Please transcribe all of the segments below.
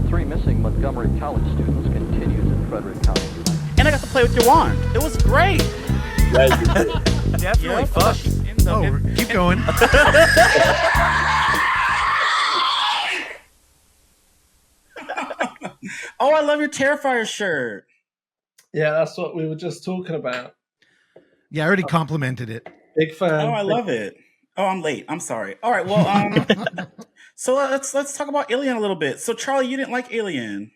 three missing Montgomery College students continues in Frederick County. And I got to play with your wand. It was great. Definitely fun. Keep going. Oh, I love your Terrifier shirt. Yeah, that's what we were just talking about. Yeah, I already complimented it. Big fan. Oh, I love it. Oh, I'm late. I'm sorry. All right, well, so let's talk about Alien a little bit. So, Charlie, you didn't like Alien.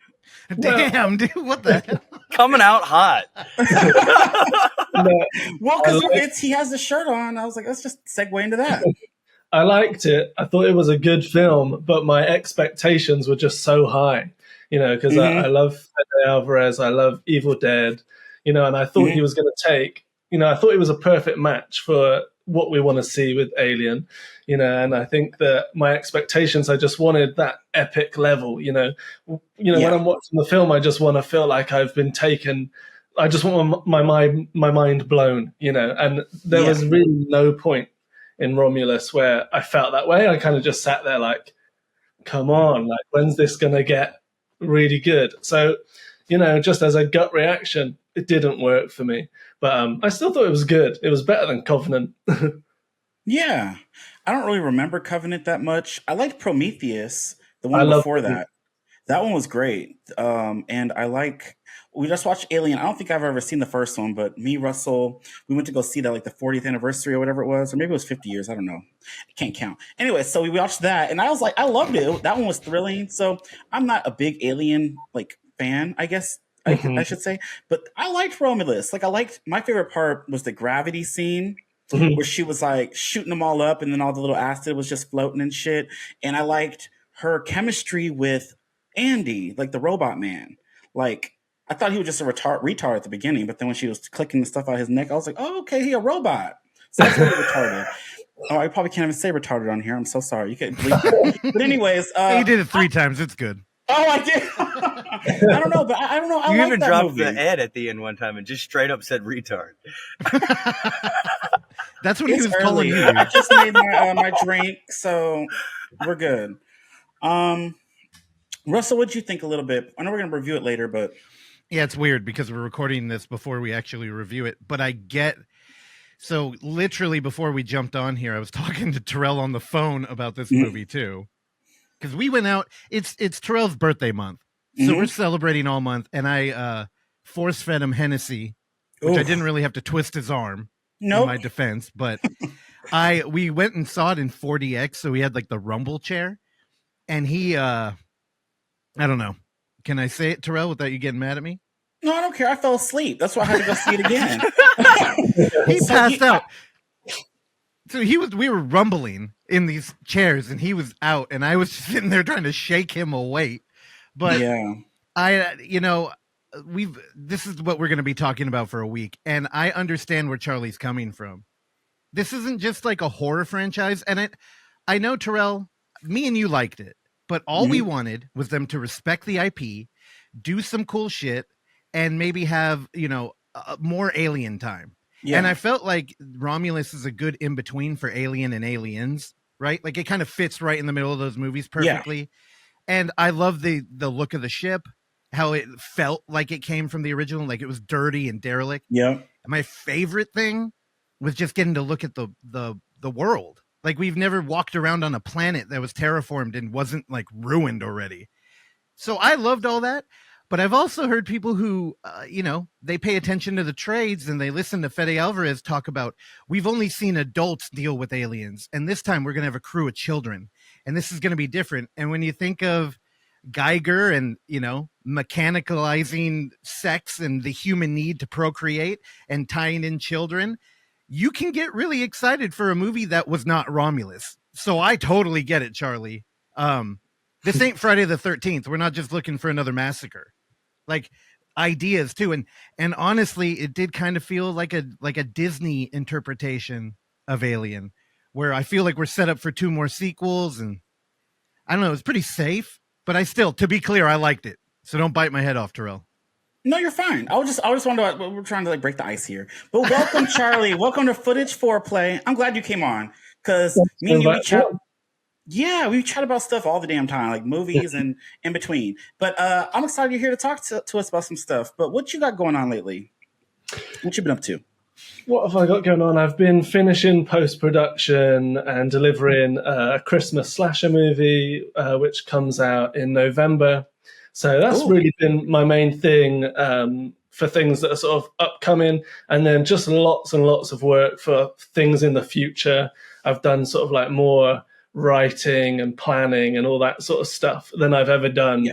Damn, dude, what the hell? Coming out hot. No, Well, because he has the shirt on. I was like, let's just segue into that. I liked it. I thought it was a good film, but my expectations were just so high, because I love Fede Alvarez. I love Evil Dead, and I thought he was going to take, I thought it was a perfect match for what we want to see with Alien, and I think that my expectations, I just wanted that epic level, when I'm watching the film, I just want to feel like I've been taken. I just want my mind blown, and there was really no point in Romulus where I felt that way. I kind of just sat there like, come on, like, when's this going to get really good? So, just as a gut reaction, it didn't work for me. But I still thought it was good. It was better than Covenant. Yeah. I don't really remember Covenant that much. I liked Prometheus, the one before that. That one was great. And we just watched Alien. I don't think I've ever seen the first one, but me, Russell, we went to go see that like the 40th anniversary or whatever it was, or maybe it was 50 years. I don't know. I can't count. Anyway, so we watched that, and I was like, I loved it. That one was thrilling. So I'm not a big Alien fan, I guess I should say, but I liked Romulus. My favorite part was the gravity scene where she was like shooting them all up, and then all the little acid was just floating and shit. And I liked her chemistry with Andy, like the robot man. I thought he was just a retard at the beginning, but then when she was clicking the stuff out his neck, I was like, oh, okay, he a robot. So that's really retarded. Oh, I probably can't even say retarded on here. I'm so sorry. You can't believe it. But anyways. He did it 3 times. It's good. Oh, I did. I don't know, but I don't know. I you like even that dropped movie. the Ed at the end one time and just straight up said retard. That's what he was calling you. I just made my drink, so we're good. Russell, what'd you think a little bit? I know we're going to review it later, but... Yeah, it's weird because we're recording this before we actually review it, but so literally before we jumped on here, I was talking to Terrell on the phone about this movie too. Because we went out, it's Terrell's birthday month. So we're celebrating all month, and I force fed him Hennessy, which I didn't really have to twist his arm in my defense, but we went and saw it in 4DX, so we had like the rumble chair, and he I don't know. Can I say it, Terrell, without you getting mad at me? No, I don't care. I fell asleep. That's why I had to go see it again. He passed out. So we were rumbling in these chairs, and he was out, and I was sitting there trying to shake him awake. But this is what we're going to be talking about for a week, and I understand where Charlie's coming from. This isn't just like a horror franchise, and I know, Terrell, me and you liked it. But all we wanted was them to respect the IP, do some cool shit, and maybe have, more Alien time. Yeah. And I felt like Romulus is a good in-between for Alien and Aliens, right? Like, it kind of fits right in the middle of those movies perfectly. Yeah. And I love the look of the ship, how it felt like it came from the original, like it was dirty and derelict. Yeah. And my favorite thing was just getting to look at the world. Like, we've never walked around on a planet that was terraformed and wasn't like ruined already. So I loved all that. But I've also heard people who, they pay attention to the trades and they listen to Fede Alvarez talk about, we've only seen adults deal with aliens. And this time we're going to have a crew of children. And this is going to be different. And when you think of Geiger and, mechanicalizing sex and the human need to procreate and tying in children, you can get really excited for a movie that was not Romulus. So I totally get it, Charlie. This ain't Friday the 13th. We're not just looking for another massacre. Like, ideas too. And honestly, it did kind of feel like a Disney interpretation of Alien, where I feel like we're set up for 2 more sequels, and I don't know, it's pretty safe, but to be clear, I liked it. So don't bite my head off, Terrell. No, you're fine. I just wanted to, we're trying to break the ice here. But welcome, Charlie. Welcome to Footage Foreplay. I'm glad you came on because me and you Yeah, we chat about stuff all the damn time, like movies and in between. But I'm excited you're here to talk to us about some stuff. But what you got going on lately? What you been up to? What have I got going on? I've been finishing post-production and delivering a Christmas slasher movie, which comes out in November. So that's really been my main thing for things that are sort of upcoming, and then just lots and lots of work for things in the future. I've done sort of like more writing and planning and all that sort of stuff than I've ever done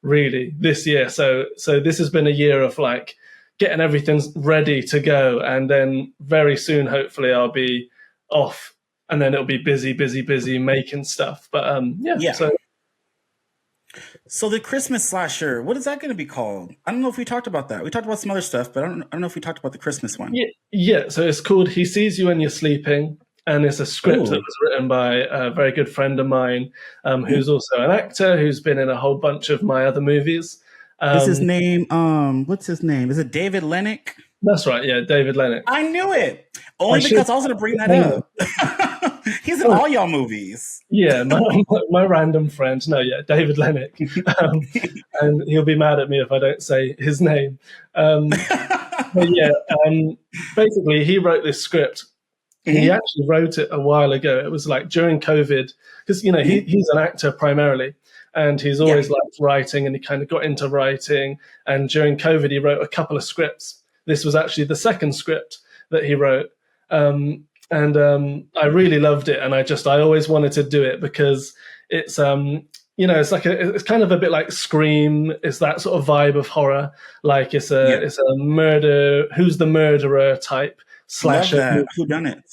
really this year. So this has been a year of like getting everything ready to go, and then very soon hopefully I'll be off, and then it'll be busy making stuff. But So the Christmas slasher, what is that going to be called? I don't know if we talked about that. We talked about some other stuff, but I don't know if we talked about the Christmas one. Yeah. So it's called He Sees You When You're Sleeping, and it's a script that was written by a very good friend of mine, who's also an actor, who's been in a whole bunch of my other movies. Is his name? What's his name? Is it David Lennox? That's right. Yeah, David Lennox. I knew it only because I was going to bring that up. He's in all y'all movies. Yeah, my random friend. No, yeah, David Lennox, and he'll be mad at me if I don't say his name. But yeah, basically, he wrote this script. He actually wrote it a while ago. It was like during COVID, because he's an actor primarily. And he's always liked writing, and he kind of got into writing. And during COVID, he wrote a couple of scripts. This was actually the second script that he wrote. And I really loved it. And I always wanted to do it because it's, it's like it's kind of a bit like Scream. It's that sort of vibe of horror. Like it's a murder, who's the murderer type slasher. Who done it?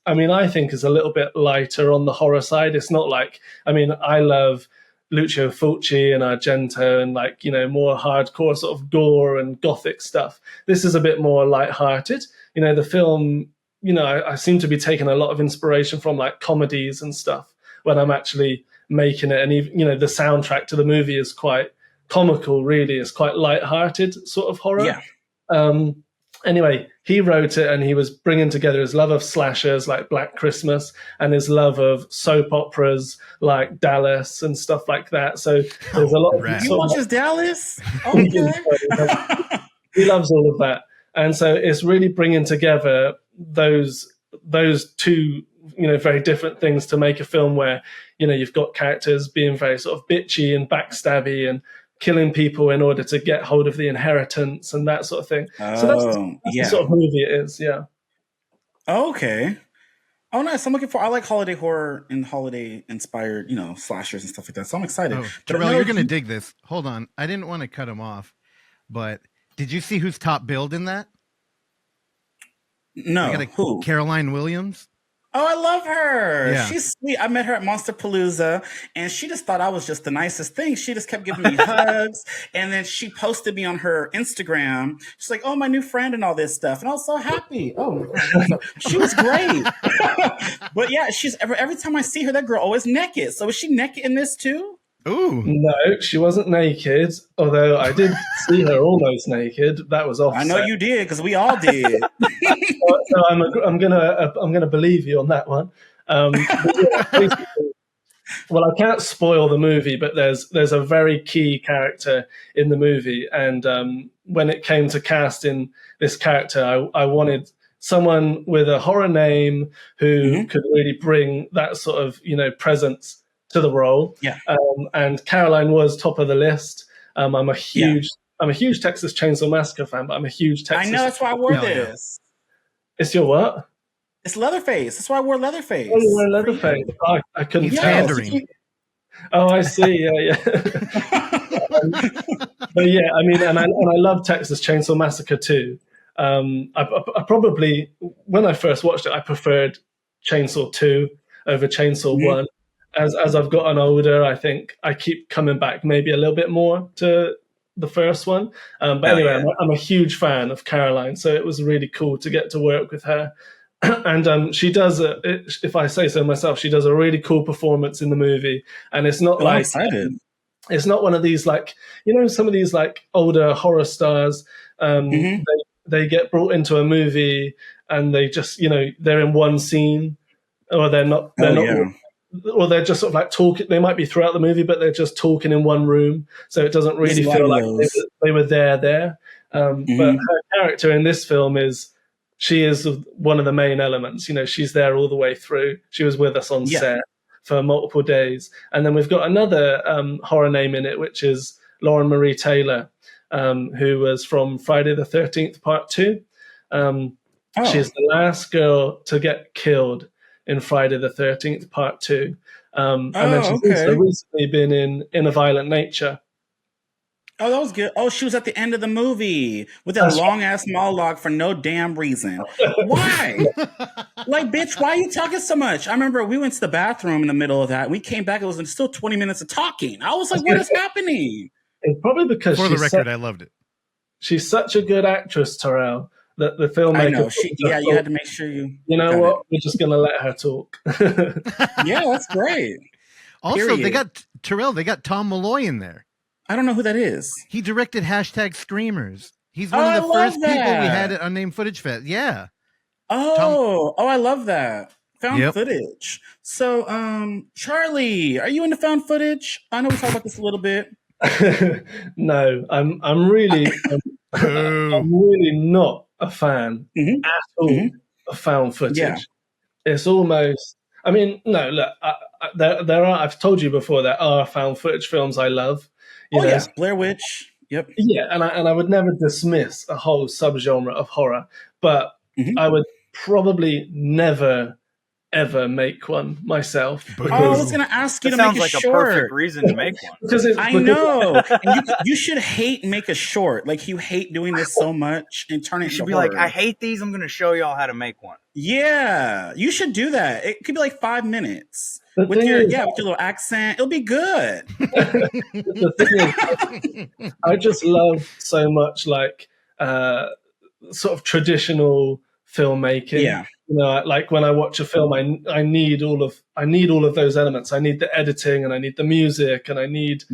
I think is a little bit lighter on the horror side. It's not like, I love Lucio Fulci and Argento and more hardcore sort of gore and gothic stuff. This is a bit more lighthearted. The film, I seem to be taking a lot of inspiration from like comedies and stuff when I'm actually making it. And even, the soundtrack to the movie is quite comical, really. It's quite lighthearted sort of horror. Yeah. Anyway, he wrote it, and he was bringing together his love of slashers like Black Christmas and his love of soap operas like Dallas and stuff like that. So there's a lot of... You watches Dallas? Okay. He loves all of that. And so it's really bringing together those two, very different things to make a film where, you've got characters being very sort of bitchy and backstabby and killing people in order to get hold of the inheritance and that sort of thing. So that's the sort of movie it is, yeah. Okay. Oh, nice. I'm looking for. I like holiday horror and holiday inspired, slashers and stuff like that. So I'm excited. Oh, Terrell, you're gonna dig this. Hold on, I didn't want to cut him off, but did you see who's top billed in that? No. Who? Caroline Williams. Oh, I love her. Yeah. She's sweet. I met her at Monsterpalooza, and she just thought I was just the nicest thing. She just kept giving me hugs, and then she posted me on her Instagram. She's like, "Oh, my new friend," and all this stuff, and I was so happy. Oh my God. She was great. But yeah, she's every time I see her, that girl always naked. So is she naked in this too? Ooh. No, she wasn't naked, although I did see her almost naked. That was offset. I know you did, because we all did. So I'm gonna believe you on that one. Well, I can't spoil the movie, but there's a very key character in the movie, and when it came to casting this character, I wanted someone with a horror name who could really bring that sort of presence to the role. Yeah. And Caroline was top of the list. I'm a huge Texas Chainsaw Massacre fan, but I'm a huge Texas. I know, that's why I wore this. It's your what? It's Leatherface. That's why I wore Leatherface. Oh, you wear Leatherface. Oh, I couldn't He's tell. pandering. Oh, I see. Yeah. But yeah, and I love Texas Chainsaw Massacre too. I probably, when I first watched it, I preferred Chainsaw 2 over Chainsaw 1. As I've gotten older, I think I keep coming back maybe a little bit more to the first one. But anyway, I'm a huge fan of Caroline, so it was really cool to get to work with her. And she does, if I say so myself, she does a really cool performance in the movie. And it's not like, it's not one of these like, some of these like older horror stars, they get brought into a movie and they just, they're in one scene, or they're not or they're just sort of like talking. They might be throughout the movie, but they're just talking in one room, so it doesn't really There's a lot feel of like those. they were there. But her character in this film she is one of the main elements. You know, she's there all the way through. She was with us on set for multiple days. And then we've got another horror name in it, which is Lauren Marie Taylor, who was from Friday the 13th, Part 2. She's the last girl to get killed in Friday the 13th, Part 2. And then she's also recently been in A Violent Nature. Oh, that was good. Oh, she was at the end of the movie with that long-ass monologue for no damn reason. Why? Like, bitch, why are you talking so much? I remember we went to the bathroom in the middle of that. We came back. It was still 20 minutes of talking. I was like, what is happening? It's probably because For the record, I loved it. She's such a good actress, Terrell, that the filmmaker... I know. You had to make sure you... You know what? We're just going to let her talk. Yeah, that's great. Also, they got Tom Malloy in there. I don't know who that is. He directed #Screamers. He's one of the first people we had at Unnamed Footage Fest. Yeah. I love that. Found footage. So, Charlie, are you into found footage? I know we talked about this a little bit. No, I'm really not a fan at all of found footage. Yeah. It's almost... I mean, no, look, there are... I've told you before, there are found footage films I love. You know? Blair Witch. Yep. Yeah, and I would never dismiss a whole subgenre of horror, but I would probably never ever make one myself. I was going to ask you to make a short. Sounds like a perfect reason to make one. I know. And you should make a short. Like, you hate doing this so much and turn it into horror. Like, I hate these. I'm going to show y'all how to make one. Yeah, you should do that. It could be like 5 minutes. With your little accent, it'll be good. The thing is, I just love so much like sort of traditional filmmaking. Yeah. You know, like when I watch a film, I need all of those elements. I need the editing, and I need the music, and I need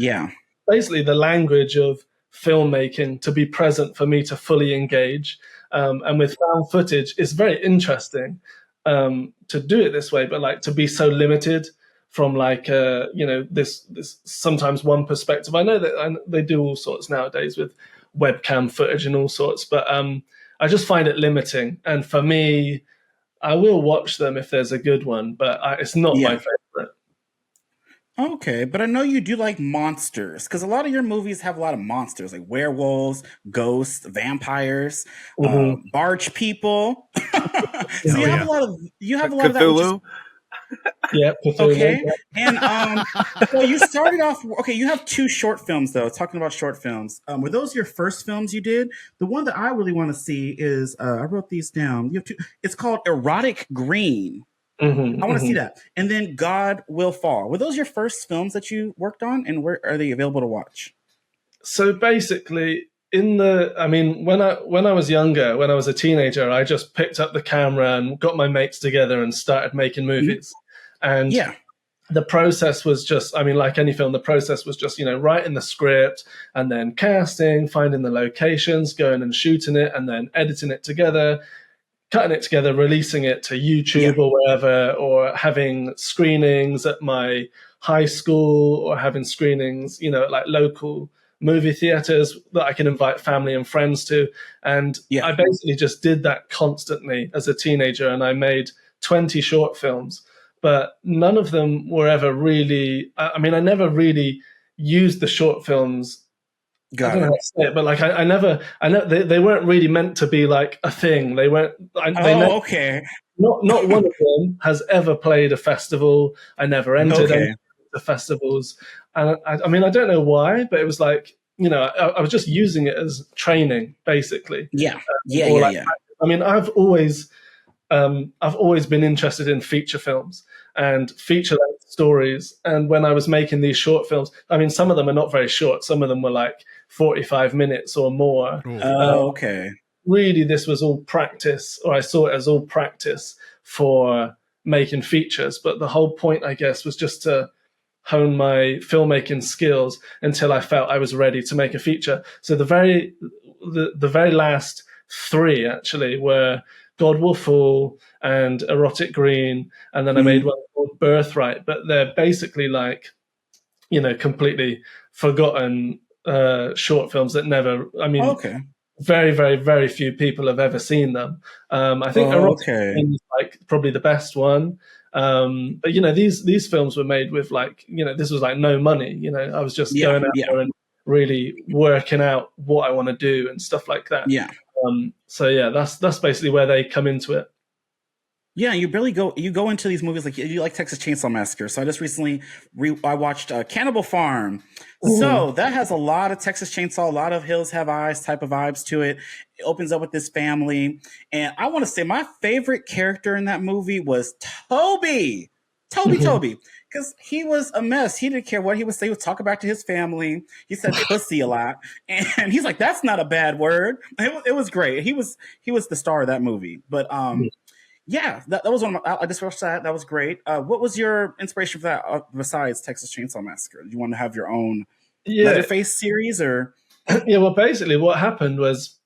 basically the language of filmmaking to be present for me to fully engage. And with found footage, it's very interesting to do it this way, but like to be so limited from like this sometimes one perspective. I know that they do all sorts nowadays with webcam footage and all sorts, but I just find it limiting. And for me, I will watch them if there's a good one, but it's not my favorite. Okay, but I know you do like monsters, because a lot of your movies have a lot of monsters, like werewolves, ghosts, vampires, barge people. So you have a lot of Cthulhu. Yeah. Okay, and well, you started off. Okay, you have 2 short films though. Talking about short films, were those your first films you did? The one that I really want to see is I wrote these down. You have 2. It's called Erotic Green. I want to see that. And then God Will Fall. Were those your first films that you worked on, and where are they available to watch? So basically, when I was younger, when I was a teenager, I just picked up the camera and got my mates together and started making movies. And the process was just, like any film, the process was just, writing the script and then casting, finding the locations, going and shooting it, and then editing it together, cutting it together, releasing it to YouTube or wherever, or having screenings at my high school, or having screenings, at like local movie theaters that I can invite family and friends to. And I basically just did that constantly as a teenager, and I made 20 short films, but none of them were ever really, I never really used the short films. I don't know how to say it, but like I know they weren't really meant to be like a thing. They weren't. Okay. Not one of them has ever played a festival. I never entered any of the festivals, and I don't know why, but it was like I was just using it as training, basically. I've always been interested in feature films and feature-length stories. And when I was making these short films, some of them are not very short. Some of them were like 45 minutes or more. Really, this was all practice, or I saw it as all practice for making features. But the whole point, I guess, was just to hone my filmmaking skills until I felt I was ready to make a feature. So the very last 3 actually were God Will Fall and Erotic Green, and then I made one called Birthright. But they're basically like, completely forgotten short films that never. I mean, very, very, very few people have ever seen them. I think Erotic Green is like probably the best one. But these films were made with like, this was like no money. I was just going out there and really working out what I want to do and stuff like that. That's basically where they come into it. Yeah, you go into these movies like you like Texas Chainsaw Massacre. So I just recently I watched Cannibal Farm. Ooh. So that has a lot of Texas Chainsaw, a lot of Hills Have Eyes type of vibes to it. It opens up with this family. And I want to say my favorite character in that movie was Toby. Toby. Because he was a mess. He didn't care what he would say. He would talk back to his family. He said pussy a lot. And he's like, that's not a bad word. It was great. He was the star of that movie. But yeah, that was one of my, I just watched that. That was great. What was your inspiration for that besides Texas Chainsaw Massacre? Do you want to have your own Leatherface series or? Yeah, well, basically what happened was,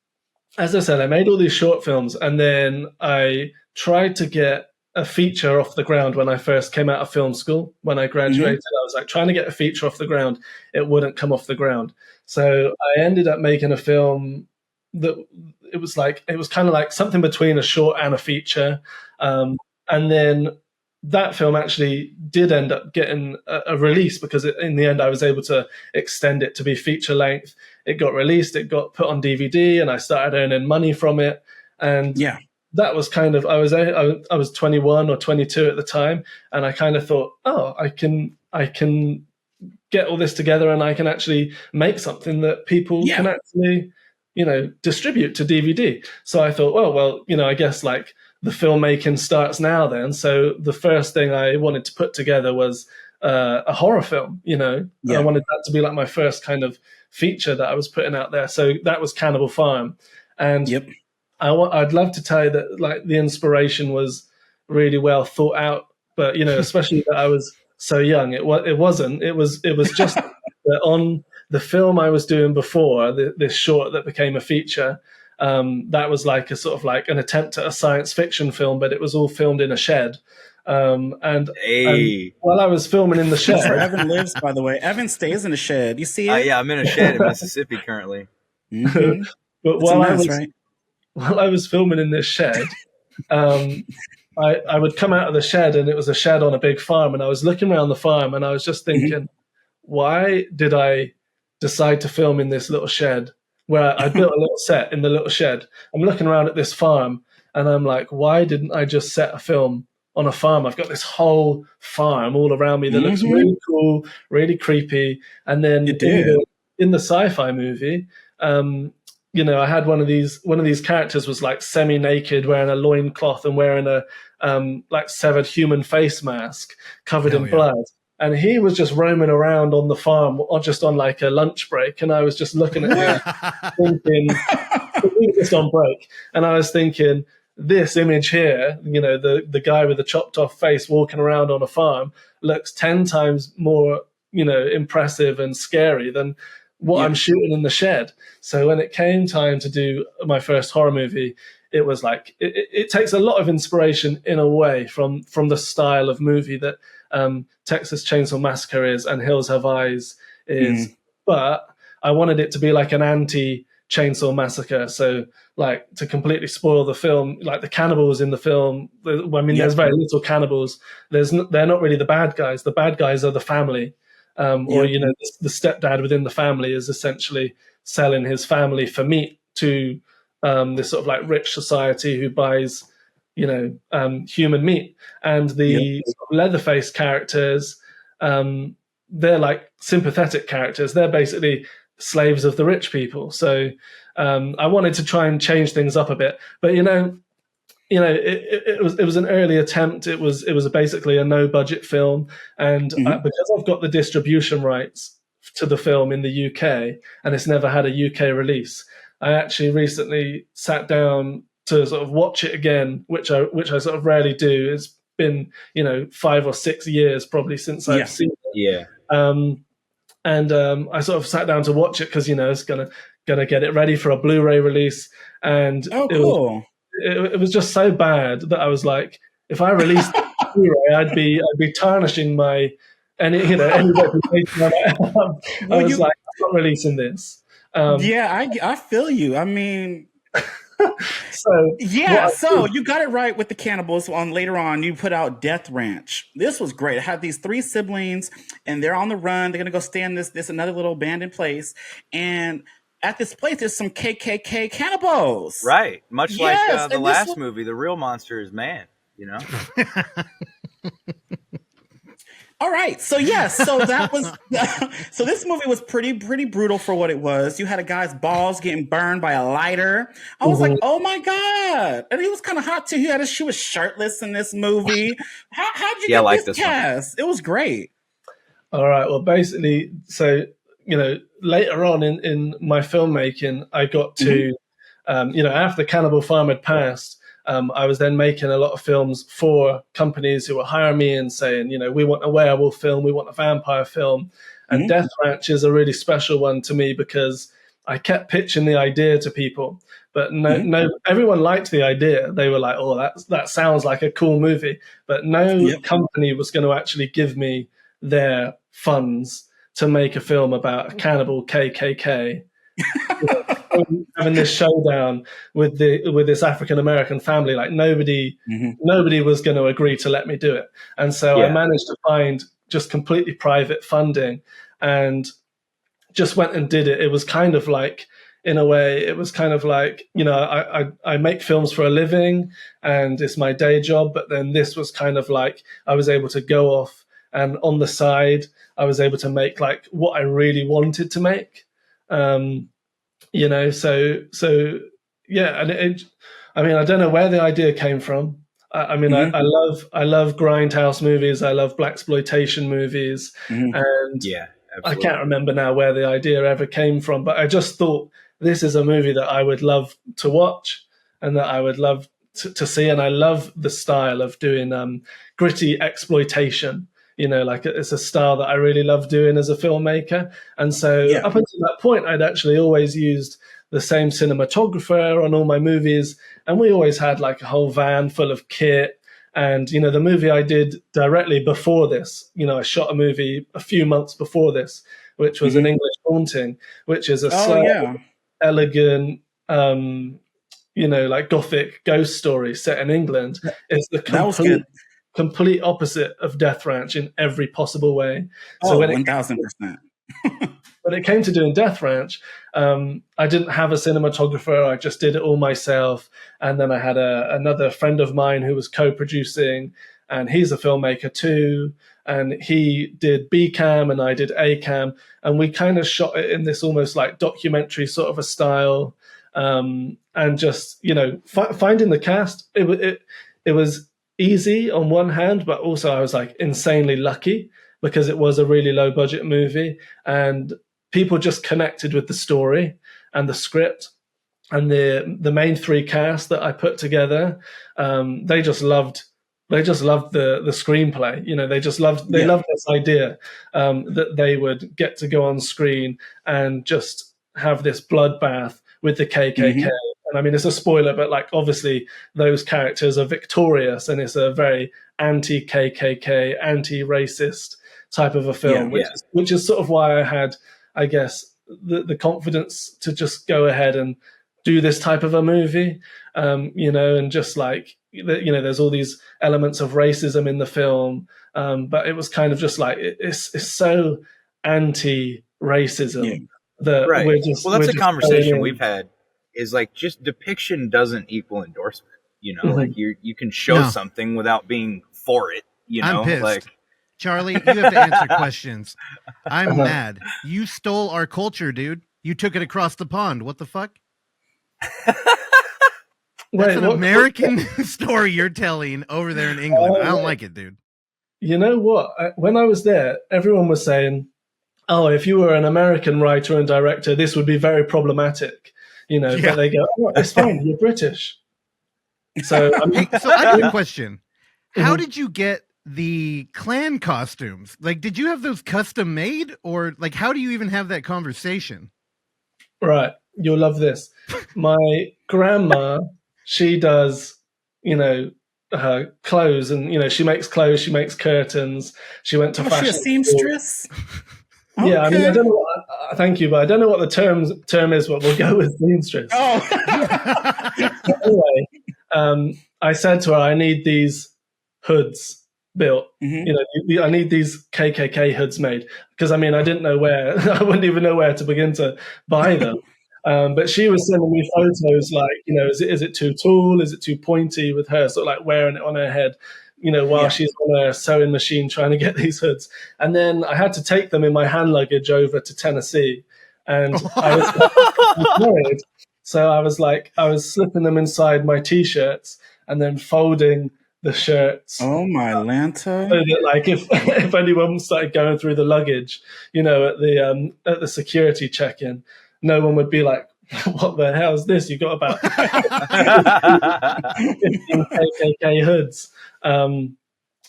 as I said, I made all these short films and then I tried to get a feature off the ground when I first came out of film school. When I graduated, I was like trying to get a feature off the ground. It wouldn't come off the ground. So I ended up making a film that it was kind of like something between a short and a feature. And then that film actually did end up getting a release because in the end I was able to extend it to be feature length. It got released, it got put on DVD, and I started earning money from it. And that was kind of, I was 21 or 22 at the time, and I kind of thought, oh, I can get all this together and I can actually make something that people can actually, distribute to DVD. So I thought, well, I guess like the filmmaking starts now then. So the first thing I wanted to put together was a horror film, I wanted that to be like my first kind of feature that I was putting out there. So that was Cannibal Farm. And I'd love to tell you that like the inspiration was really well thought out, but especially that I was so young, it wasn't. It was just that on the film I was doing before this short that became a feature. That was like a sort of like an attempt at a science fiction film, but it was all filmed in a shed. And while I was filming in the shed, that's where Evan lives, by the way. Evan stays in a shed. You see it? Yeah, I'm in a shed in Mississippi currently. Mm-hmm. But while I was filming in this shed, I would come out of the shed, and it was a shed on a big farm, and I was looking around the farm, and I was just thinking, why did I decide to film in this little shed where I built a little set in the little shed? I'm looking around at this farm, and I'm like, why didn't I just set a film on a farm? I've got this whole farm all around me that looks really cool, really creepy. And then in the sci-fi movie, I had one of these characters was like semi-naked, wearing a loincloth and wearing a like severed human face mask covered in blood. And he was just roaming around on the farm, or just on like a lunch break. And I was just looking at him, thinking, he was just on break. And I was thinking, this image here, the guy with the chopped off face walking around on a farm looks 10 times more, impressive and scary than what I'm shooting in the shed. So when it came time to do my first horror movie, it was like, it takes a lot of inspiration in a way from the style of movie that Texas Chainsaw Massacre is and Hills Have Eyes is. But I wanted it to be like an anti-Chainsaw Massacre. So like to completely spoil the film, like the cannibals in the film, there's very little cannibals. They're not really the bad guys. The bad guys are the family. The stepdad within the family is essentially selling his family for meat to this sort of like rich society who buys, human meat. And the sort of Leatherface characters, they're like sympathetic characters. They're basically slaves of the rich people. So I wanted to try and change things up a bit, but it was an early attempt. It was basically a no budget film, and because I've got the distribution rights to the film in the UK, and it's never had a UK release, I actually recently sat down to sort of watch it again, which I sort of rarely do. It's been 5 or 6 years probably since I've seen it. I sort of sat down to watch it because it's gonna get it ready for a Blu-ray release, and it was just so bad that I was like, if I released it on Blu-ray, I'd be tarnishing my any reputation I might have. I was like, I'm not releasing this. I feel you. I mean, so you got it right with the cannibals. Later on, you put out Death Ranch. This was great. It had these 3 siblings, and they're on the run. They're gonna go stay in this another little abandoned place, and at this place, there's some KKK cannibals. Right, much like the last movie, the real monster is man. You know. All right, so that was so this movie was pretty brutal for what it was. You had a guy's balls getting burned by a lighter. I was like, oh my god, and he was kind of hot too. She was shirtless in this movie. How'd you get this cast? It was great. All right, well, basically, so later on in my filmmaking, I got to after Cannibal Farm had passed. I was then making a lot of films for companies who were hiring me and saying, we want a werewolf film, we want a vampire film. And Death Ranch is a really special one to me because I kept pitching the idea to people, but no, everyone liked the idea. They were like, oh, that sounds like a cool movie. But no company was going to actually give me their funds to make a film about a cannibal KKK. Having this showdown with this African American family, like nobody was going to agree to let me do it, and so I managed to find just completely private funding and just went and did it. It was kind of like, in a way, it was kind of like, I make films for a living and it's my day job, but then this was kind of like I was able to go off and on the side I was able to make like what I really wanted to make. And I don't know where the idea came from. I love grindhouse movies. I love blaxploitation movies, and absolutely. I can't remember now where the idea ever came from. But I just thought this is a movie that I would love to watch and that I would love to see. And I love the style of doing gritty exploitation. It's a style that I really love doing as a filmmaker. And so up until that point, I'd actually always used the same cinematographer on all my movies. And we always had like a whole van full of kit. And, the movie I did directly before this, I shot a movie a few months before this, which was An English Haunting, which is a elegant, like gothic ghost story set in England. It's the complete opposite of Death Ranch in every possible way. So 1,000%. When it came to doing Death Ranch, I didn't have a cinematographer. I just did it all myself. And then I had another friend of mine who was co-producing, and he's a filmmaker too. And he did B-cam and I did A-cam. And we kind of shot it in this almost like documentary sort of a style. And just, finding the cast, it was easy on one hand, but also I was like insanely lucky because it was a really low budget movie and people just connected with the story and the script, and the main 3 cast that I put together. They just loved the screenplay. They loved this idea that they would get to go on screen and just have this bloodbath with the KKK. And I mean, it's a spoiler, but like obviously those characters are victorious, and it's a very anti-KKK, anti-racist type of a film, which is sort of why I had, I guess, the confidence to just go ahead and do this type of a movie, and just like, there's all these elements of racism in the film, but it was kind of just like it's so anti-racism that we're just. Well, that's a conversation we've had. Is like just depiction doesn't equal endorsement. Like you can show something without being for it. I'm pissed. Like Charlie, you have to answer questions. I'm mad. You stole our culture, dude. You took it across the pond. What the fuck? That's an American story you're telling over there in England. I don't like it, dude. You know what? When I was there, everyone was saying, oh, if you were an American writer and director, this would be very problematic. But they go, oh, it's fine, you're British. So, so I have a question. How did you get the clan costumes? Like, did you have those custom made, or like, how do you even have that conversation? Right. You'll love this. My grandma she does, clothes, and she makes clothes, she makes curtains. She went to Oh, fashion she a school. seamstress? Yeah, I mean, Okay. I don't know. Thank you, but I don't know what the term is. But we'll go with seamstress. Oh. Anyway, I said to her, I need these hoods built. I need these KKK hoods made, because I mean, I didn't know where. I wouldn't even know where to begin to buy them. But she was sending me photos like, is it too tall? Is it too pointy, with her sort of like wearing it on her head, while she's on a sewing machine trying to get these hoods. And then I had to take them in my hand luggage over to Tennessee. And I was worried. So I was slipping them inside my T-shirts and then folding the shirts. Oh, my Lanta. So that, like, if anyone started going through the luggage, at the security check-in, no one would be like, what the hell is this? You got about 15 KKK hoods. And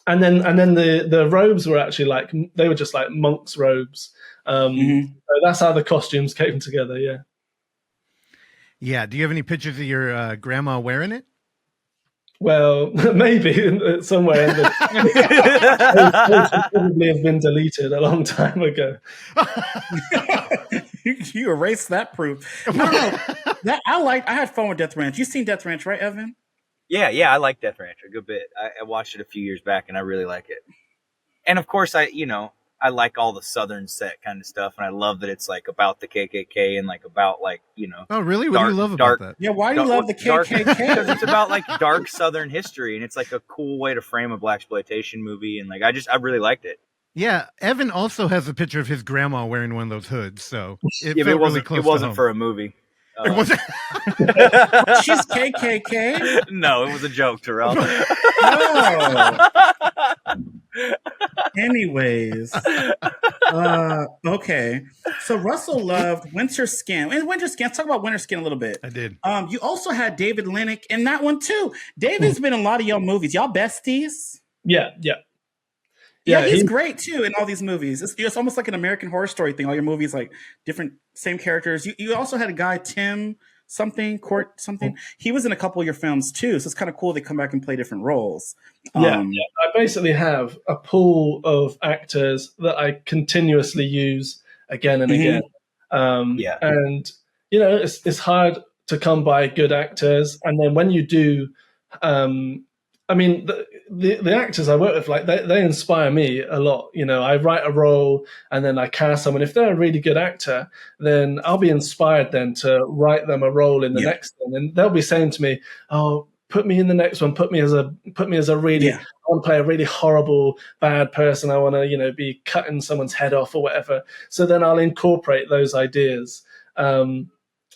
then the robes were actually they were just like monks' robes. So that's how the costumes came together. Yeah. Yeah. Do you have any pictures of your grandma wearing it? Well, maybe somewhere in probably have been deleted a long time ago. You erased that proof. I don't know. I had fun with Death Ranch. You seen Death Ranch, right, Evan? Yeah, I like Death Ranch a good bit. I watched it a few years back, and I really like it. And of course, I like all the Southern set kind of stuff, and I love that it's like about the KKK and like about like Oh, really? What do you love about that? Yeah, why do you love the KKK? Because it's about like dark Southern history, and it's like a cool way to frame a blaxploitation movie, and like I really liked it. Yeah, Evan also has a picture of his grandma wearing one of those hoods, so it wasn't for a movie. It wasn't. She's KKK? No, it was a joke, Terrell. Oh. Anyways, okay. So Russell loved Winter Skin. And Winter Skin, let's talk about Winter Skin a little bit. I did. You also had David Lennox in that one too. David's been in a lot of y'all movies. Y'all besties? Yeah. Yeah, he's great too in all these movies. It's almost like an American Horror Story thing. All your movies, like different, same characters. You also had a guy, Tim Court something. He was in a couple of your films too, so it's kind of cool they come back and play different roles. Yeah. I basically have a pool of actors that I continuously use again and again. And it's hard to come by good actors, and then when you do, I mean, the actors I work with, like they inspire me a lot. I write a role and then I cast someone. If they're a really good actor, then I'll be inspired then to write them a role in the next one. And they'll be saying to me, "Oh, put me in the next one. Put me as a really, I want to play a really horrible, bad person. I want to, be cutting someone's head off or whatever." So then I'll incorporate those ideas.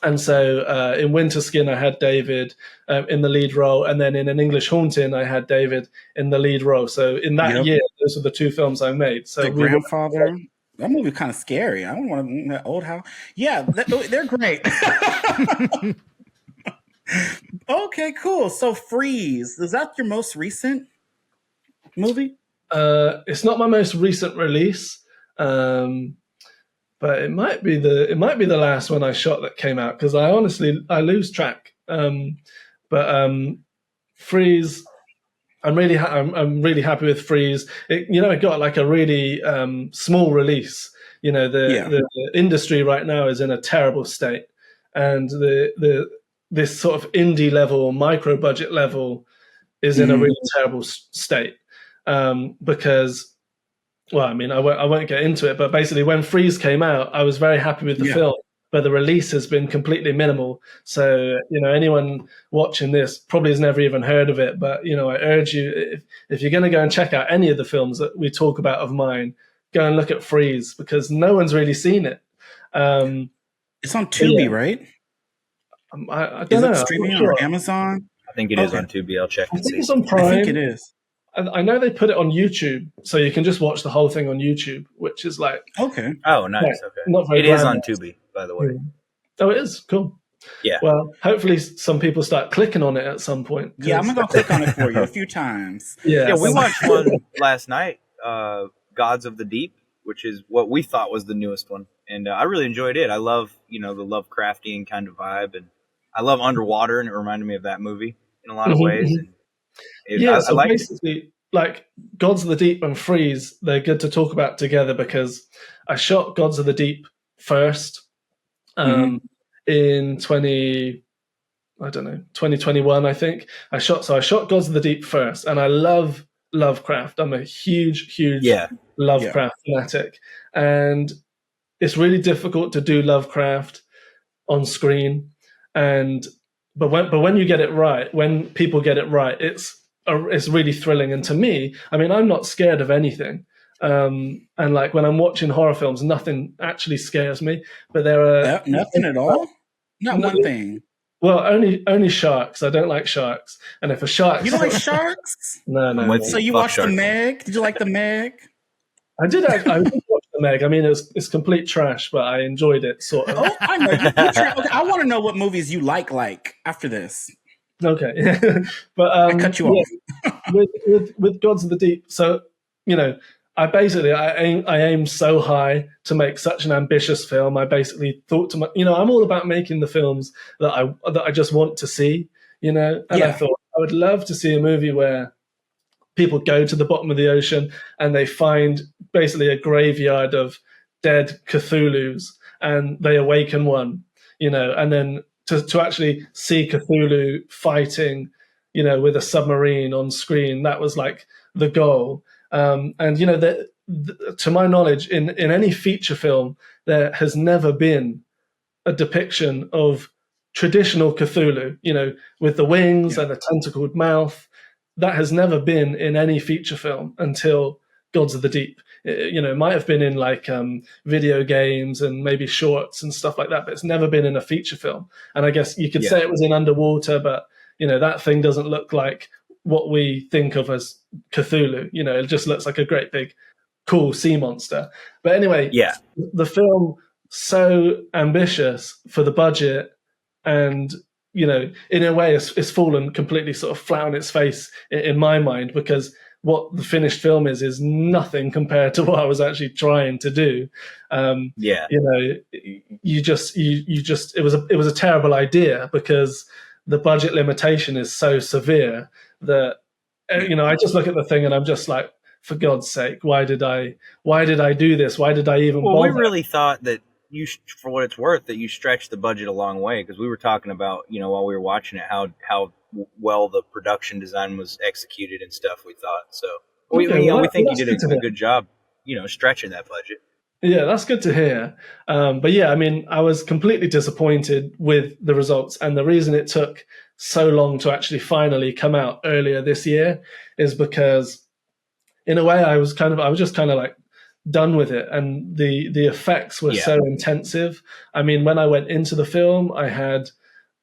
And so in Winter Skin, I had David in the lead role. And then in An English Haunting, I had David in the lead role. So in that year, those were the two films I made. So The Grandfather. That movie kind of scary. I don't want to that old house. Yeah, they're great. Okay, cool. So Freeze, is that your most recent movie? It's not my most recent release. But it might be the last one I shot that came out, because I lose track. But Freeze, I'm really happy with Freeze. It got like a really small release. The industry right now is in a terrible state, and this sort of indie level, micro budget level, is in a really terrible state because. Well, I mean, I won't get into it, but basically when Freeze came out, I was very happy with the film, but the release has been completely minimal. So, anyone watching this probably has never even heard of it, but, I urge you, if you're going to go and check out any of the films that we talk about of mine, go and look at Freeze, because no one's really seen it. It's on Tubi, right? I don't know. Is it streaming on Amazon? I think it is on Tubi. I'll check and see. It's on Prime. I think it is. I know they put it on YouTube, so you can just watch the whole thing on YouTube, which is like... Okay. Oh, nice. Okay. Not very it is on Tubi, by the way. Oh, it is? Cool. Yeah. Well, hopefully some people start clicking on it at some point. Yeah, I'm going to go click on it for you a few times. Yeah, we watched one last night, Gods of the Deep, which is what we thought was the newest one. And I really enjoyed it. I love, the Lovecraftian kind of vibe, and I love underwater, and it reminded me of that movie in a lot of ways. And so liked basically, like Gods of the Deep and Freeze, they're good to talk about together because I shot Gods of the Deep first in 2021, I think. I shot Gods of the Deep first, and I love Lovecraft. I'm a huge Lovecraft fanatic, and it's really difficult to do Lovecraft on screen. But when you get it right, when people get it right, it's really thrilling. And to me, I mean, I'm not scared of anything. And like when I'm watching horror films, nothing actually scares me. But there are nothing at all. Not one thing. Well, only sharks. I don't like sharks. And if a shark, you don't like sharks? No. So you watched The Meg? Did you like The Meg? I did watch The Meg. I mean, it's complete trash, but I enjoyed it sort of. Oh, I know. Okay, I want to know what movies you like after this. Okay, but I cut you off. with Gods of the Deep. So I aim so high to make such an ambitious film. I basically thought to I'm all about making the films that I just want to see. And I thought I would love to see a movie where people go to the bottom of the ocean and they find basically a graveyard of dead Cthulhus, and they awaken one, and then to actually see Cthulhu fighting, with a submarine on screen, that was like the goal. And to my knowledge, in any feature film, there has never been a depiction of traditional Cthulhu, with the wings and the tentacled mouth. That has never been in any feature film until Gods of the Deep. It might have been in like video games and maybe shorts and stuff like that, but it's never been in a feature film. And I guess you could say it was in Underwater, but that thing doesn't look like what we think of as Cthulhu. It just looks like a great big cool sea monster. But anyway, the film, so ambitious for the budget, and in a way it's fallen completely sort of flat on its face in my mind, because what the finished film is nothing compared to what I was actually trying to do. It was a terrible idea because the budget limitation is so severe that I just look at the thing and I'm just like, for God's sake, why did I do this? Why did I even bother? We really thought that for what it's worth, that you stretched the budget a long way, because we were talking about, while we were watching it, how well the production design was executed and stuff. We thought so. We think you did a good job, stretching that budget. Yeah, that's good to hear. But yeah, I mean, I was completely disappointed with the results, and the reason it took so long to actually finally come out earlier this year is because, in a way, I was just kind of like done with it, and the effects were so intensive. I mean, when I went into the film, I had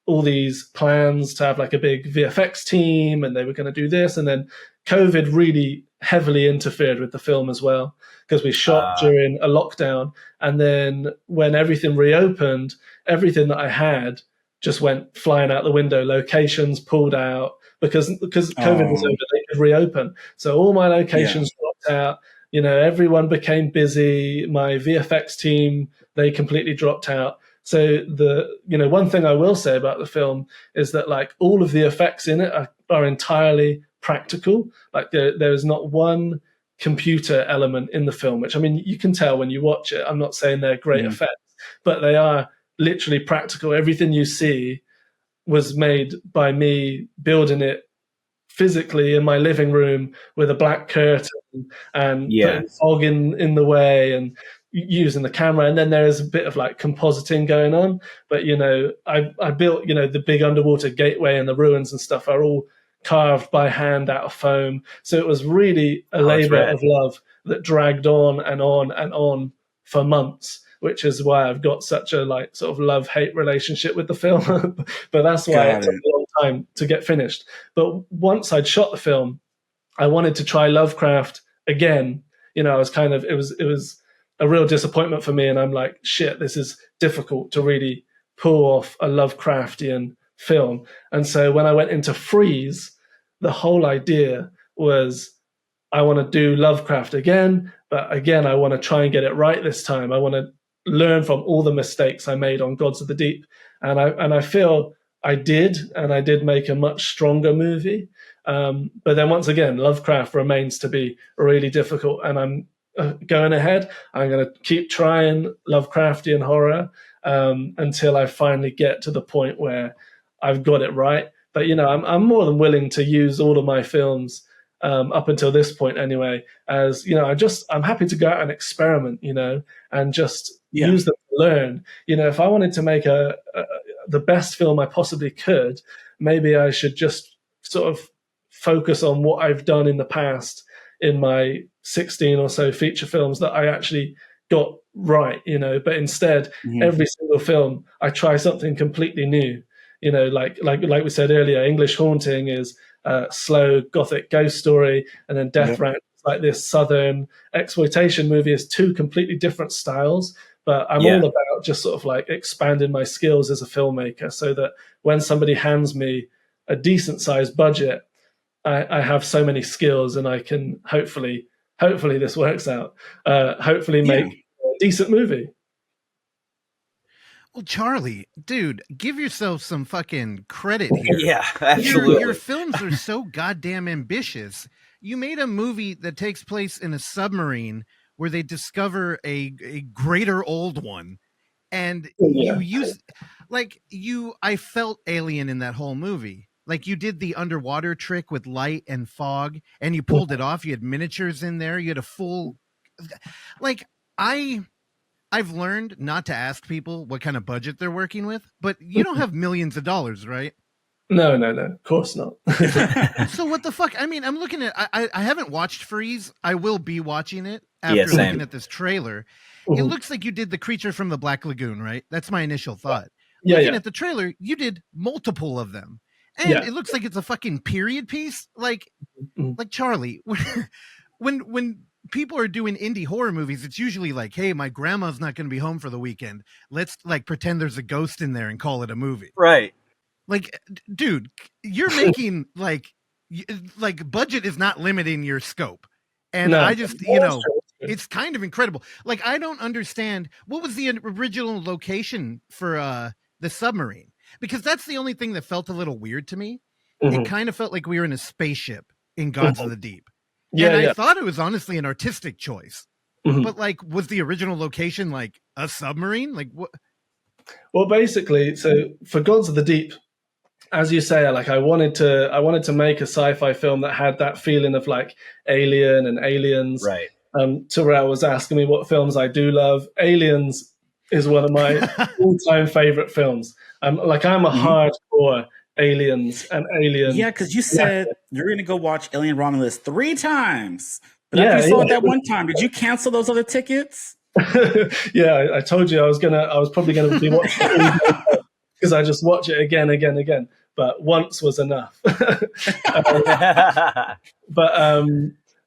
all these plans to have like a big VFX team, and they were going to do this, and then COVID really heavily interfered with the film as well, because we shot during a lockdown, and then when everything reopened, everything that I had just went flying out the window. Locations pulled out because COVID was over, they could reopen, so all my locations dropped out. Everyone became busy. My VFX team, they completely dropped out. So one thing I will say about the film is that like all of the effects in it are entirely practical. Like there is not one computer element in the film, which, I mean, you can tell when you watch it. I'm not saying they're great effects, but they are literally practical. Everything you see was made by me building it physically in my living room with a black curtain and putting fog in the way and using the camera. And then there is a bit of like compositing going on. But, I built, the big underwater gateway and the ruins and stuff are all carved by hand out of foam. So it was really a labor of love that dragged on and on and on for months, which is why I've got such a like sort of love-hate relationship with the film. But that's why it took a long time to get finished. But once I'd shot the film, I wanted to try Lovecraft again. I was it was a real disappointment for me, and I'm like, shit, this is difficult to really pull off a Lovecraftian film. And so when I went into Freeze, the whole idea was I want to do Lovecraft again, but again, I want to try and get it right this time. I want to learn from all the mistakes I made on Gods of the Deep. And I feel I did, and I did make a much stronger movie. But then once again, Lovecraft remains to be really difficult, and I'm going ahead. I'm going to keep trying Lovecraftian horror until I finally get to the point where I've got it right. But I'm more than willing to use all of my films up until this point, anyway. As I'm happy to go out and experiment, and just use them to learn. If I wanted to make the best film I possibly could, maybe I should just sort of focus on what I've done in the past in my 16 or so feature films that I actually got right, but instead every single film I try something completely new, like we said earlier, English Haunting is a slow gothic ghost story, and then Death Ranch is like this southern exploitation movie. Is two completely different styles, but I'm all about just sort of like expanding my skills as a filmmaker so that when somebody hands me a decent sized budget, I have so many skills, and I can hopefully this works out, hopefully make a decent movie. Well, Charlie, dude, give yourself some fucking credit here. Yeah, absolutely. Your films are so goddamn ambitious. You made a movie that takes place in a submarine where they discover a greater old one. And you use, I felt alien in that whole movie. Like, you did the underwater trick with light and fog, and you pulled it off. You had miniatures in there. You had a full, I've learned not to ask people what kind of budget they're working with, but you don't have millions of dollars, right? No, of course not. So what the fuck? I mean, I'm looking at, I haven't watched Freeze. I will be watching it after looking at this trailer. It looks like you did The Creature from the Black Lagoon, right? That's my initial thought. Looking at the trailer, you did multiple of them. And it looks like it's a fucking period piece. Like Charlie, when people are doing indie horror movies, it's usually like, hey, my grandma's not going to be home for the weekend. Let's pretend there's a ghost in there and call it a movie. Right. Like, dude, you're making like budget is not limiting your scope. And I just, it's kind of incredible. Like, I don't understand. What was the original location for the submarine? Because that's the only thing that felt a little weird to me. It kind of felt like we were in a spaceship in Gods of the Deep. I thought it was honestly an artistic choice. But was the original location like a submarine? Like what? Well, basically, so for Gods of the Deep, as you say, I wanted to make a sci-fi film that had that feeling of like Alien and Aliens. Right. Terrell was asking me what films I do love. Aliens is one of my all-time favorite films. I'm a hardcore Aliens and Alien. Yeah, because you said you're going to go watch Alien Romulus 3 times. But after you saw it that one time, did you cancel those other tickets? I told you I was probably gonna be watching it because I just watch it again. But once was enough. But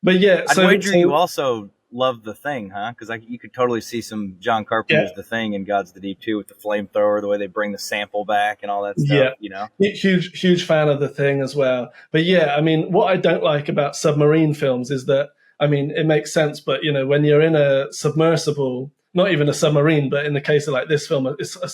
yeah, I'd wager you also love The Thing, huh? Because you could totally see some John Carpenter's The Thing in Gods of the Deep too, with the flamethrower, the way they bring the sample back and all that stuff. Huge fan of The Thing as well. But yeah, I mean, what I don't like about submarine films is that, I mean, it makes sense, but when you're in a submersible, not even a submarine, but in the case of like this film, it's a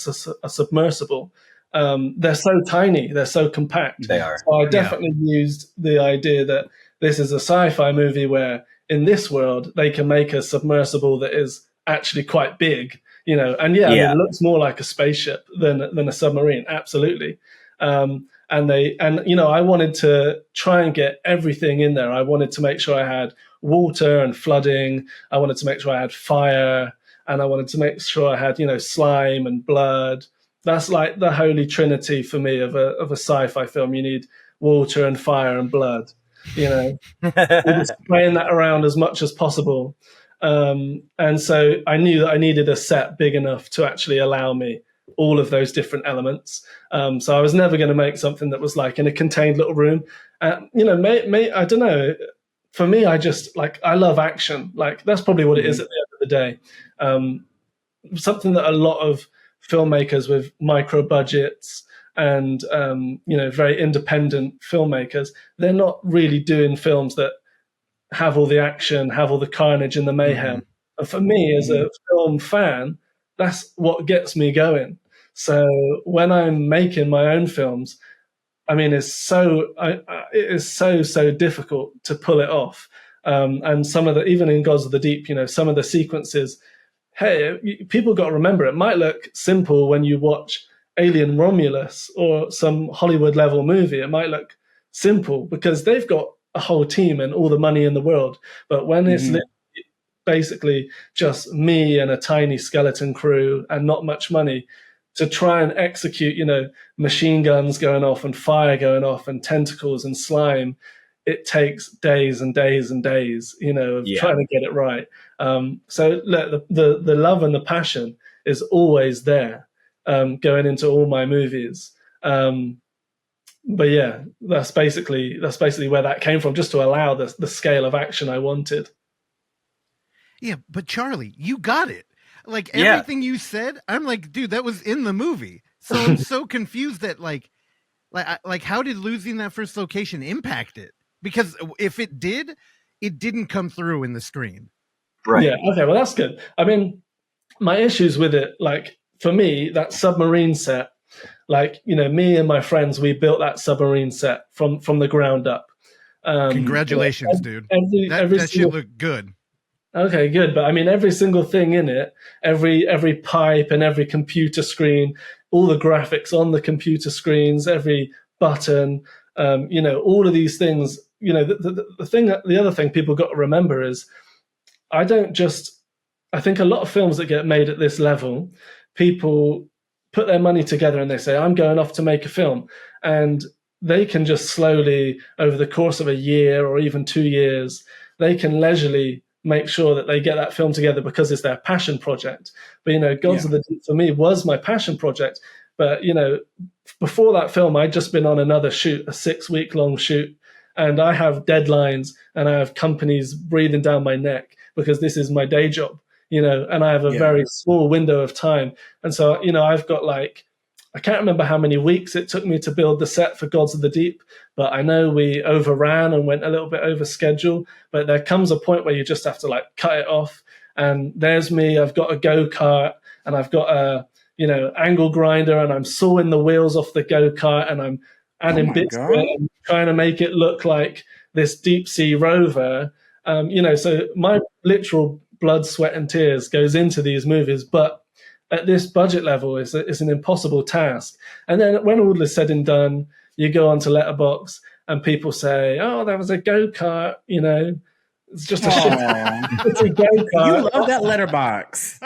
submersible. They're so tiny, they're so compact. They are. So I definitely used the idea that this is a sci-fi movie where in this world they can make a submersible that is actually quite big, I mean, it looks more like a spaceship than a submarine, absolutely. I wanted to try and get everything in there. I wanted to make sure I had water and flooding. I wanted to make sure I had fire, and I wanted to make sure I had, slime and blood. That's like the holy trinity for me of a sci-fi film. You need water and fire and blood. We're just playing that around as much as possible. And so I knew that I needed a set big enough to actually allow me all of those different elements. So I was never going to make something that was like in a contained little room. I don't know. For me, I just I love action. That's probably what it is at the end of the day. Something that a lot of filmmakers with micro budgets and very independent filmmakers, they're not really doing films that have all the action, have all the carnage and the mayhem. And for me, as a film fan, that's what gets me going. So when I'm making my own films, I mean, it is so difficult to pull it off. And some of the, even in Gods of the Deep, some of the sequences, hey, people got to remember, it might look simple when you watch Alien Romulus or some Hollywood level movie. It might look simple because they've got a whole team and all the money in the world. But when it's basically just me and a tiny skeleton crew and not much money to try and execute, machine guns going off and fire going off and tentacles and slime, it takes days and days and days, of trying to get it right. So look, the love and the passion is always there, going into all my movies. But yeah, that's basically where that came from, just to allow the scale of action I wanted. Yeah, but Charlie, you got it. Like everything you said, I'm like, dude, that was in the movie. So I'm so confused that like how did losing that first location impact it? Because if it did, it didn't come through in the screen. Right. Yeah. Okay. Well, that's good. I mean, my issues with it, like for me, that submarine set, like, me and my friends, we built that submarine set from the ground up. Congratulations, dude. That shit looked good. Okay, good. But I mean, every single thing in it, every pipe and every computer screen, all the graphics on the computer screens, every button, all of these things, the other thing people got to remember is I think a lot of films that get made at this level, people put their money together and they say, I'm going off to make a film. And they can just slowly, over the course of a year or even 2 years, they can leisurely make sure that they get that film together because it's their passion project. But, Gods of the Deep for me was my passion project. But, before that film, I'd just been on another shoot, a 6-week-long shoot. And I have deadlines and I have companies breathing down my neck because this is my day job, and I have a very small window of time. And so, I've got I can't remember how many weeks it took me to build the set for Gods of the Deep, but I know we overran and went a little bit over schedule. But there comes a point where you just have to cut it off. And there's me, I've got a go-kart and I've got a, angle grinder and I'm sawing the wheels off the go-kart and I'm adding bits to it and trying to make it look like this deep sea rover. So my literal blood, sweat and tears goes into these movies, but at this budget level, it's an impossible task. And then when all is said and done, you go onto Letterboxd and people say, "Oh, that was a go-kart," It's just it's a go-kart. You love that Letterboxd.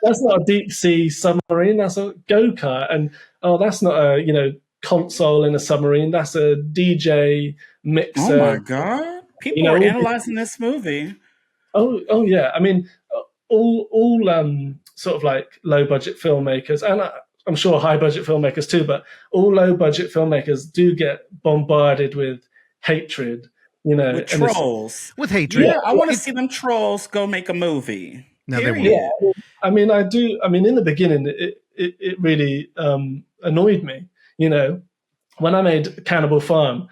that's not a deep sea submarine. That's a go-kart. And that's not a console in a submarine. That's a DJ mixer. Oh my god! People are analyzing this movie. Oh yeah. I mean, all sort of low budget filmmakers, and I'm sure high budget filmmakers too, but all low budget filmmakers do get bombarded with hatred, with trolls, with hatred. Yeah, I want to see them trolls go make a movie. No, they won't. Yeah, I mean, I do. I mean, in the beginning, it really annoyed me. When I made Cannibal Farm,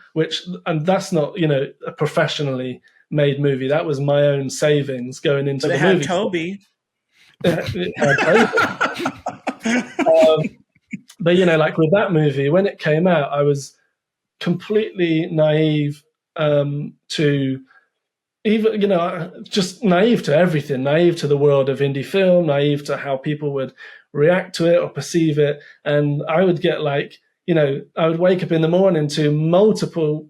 and that's not a professionally made movie. That was my own savings going into the movie. Toby. It had Toby. But with that movie, when it came out, I was completely naive to even, just naive to everything, naive to the world of indie film, naive to how people would react to it or perceive it. And I would get I would wake up in the morning to multiple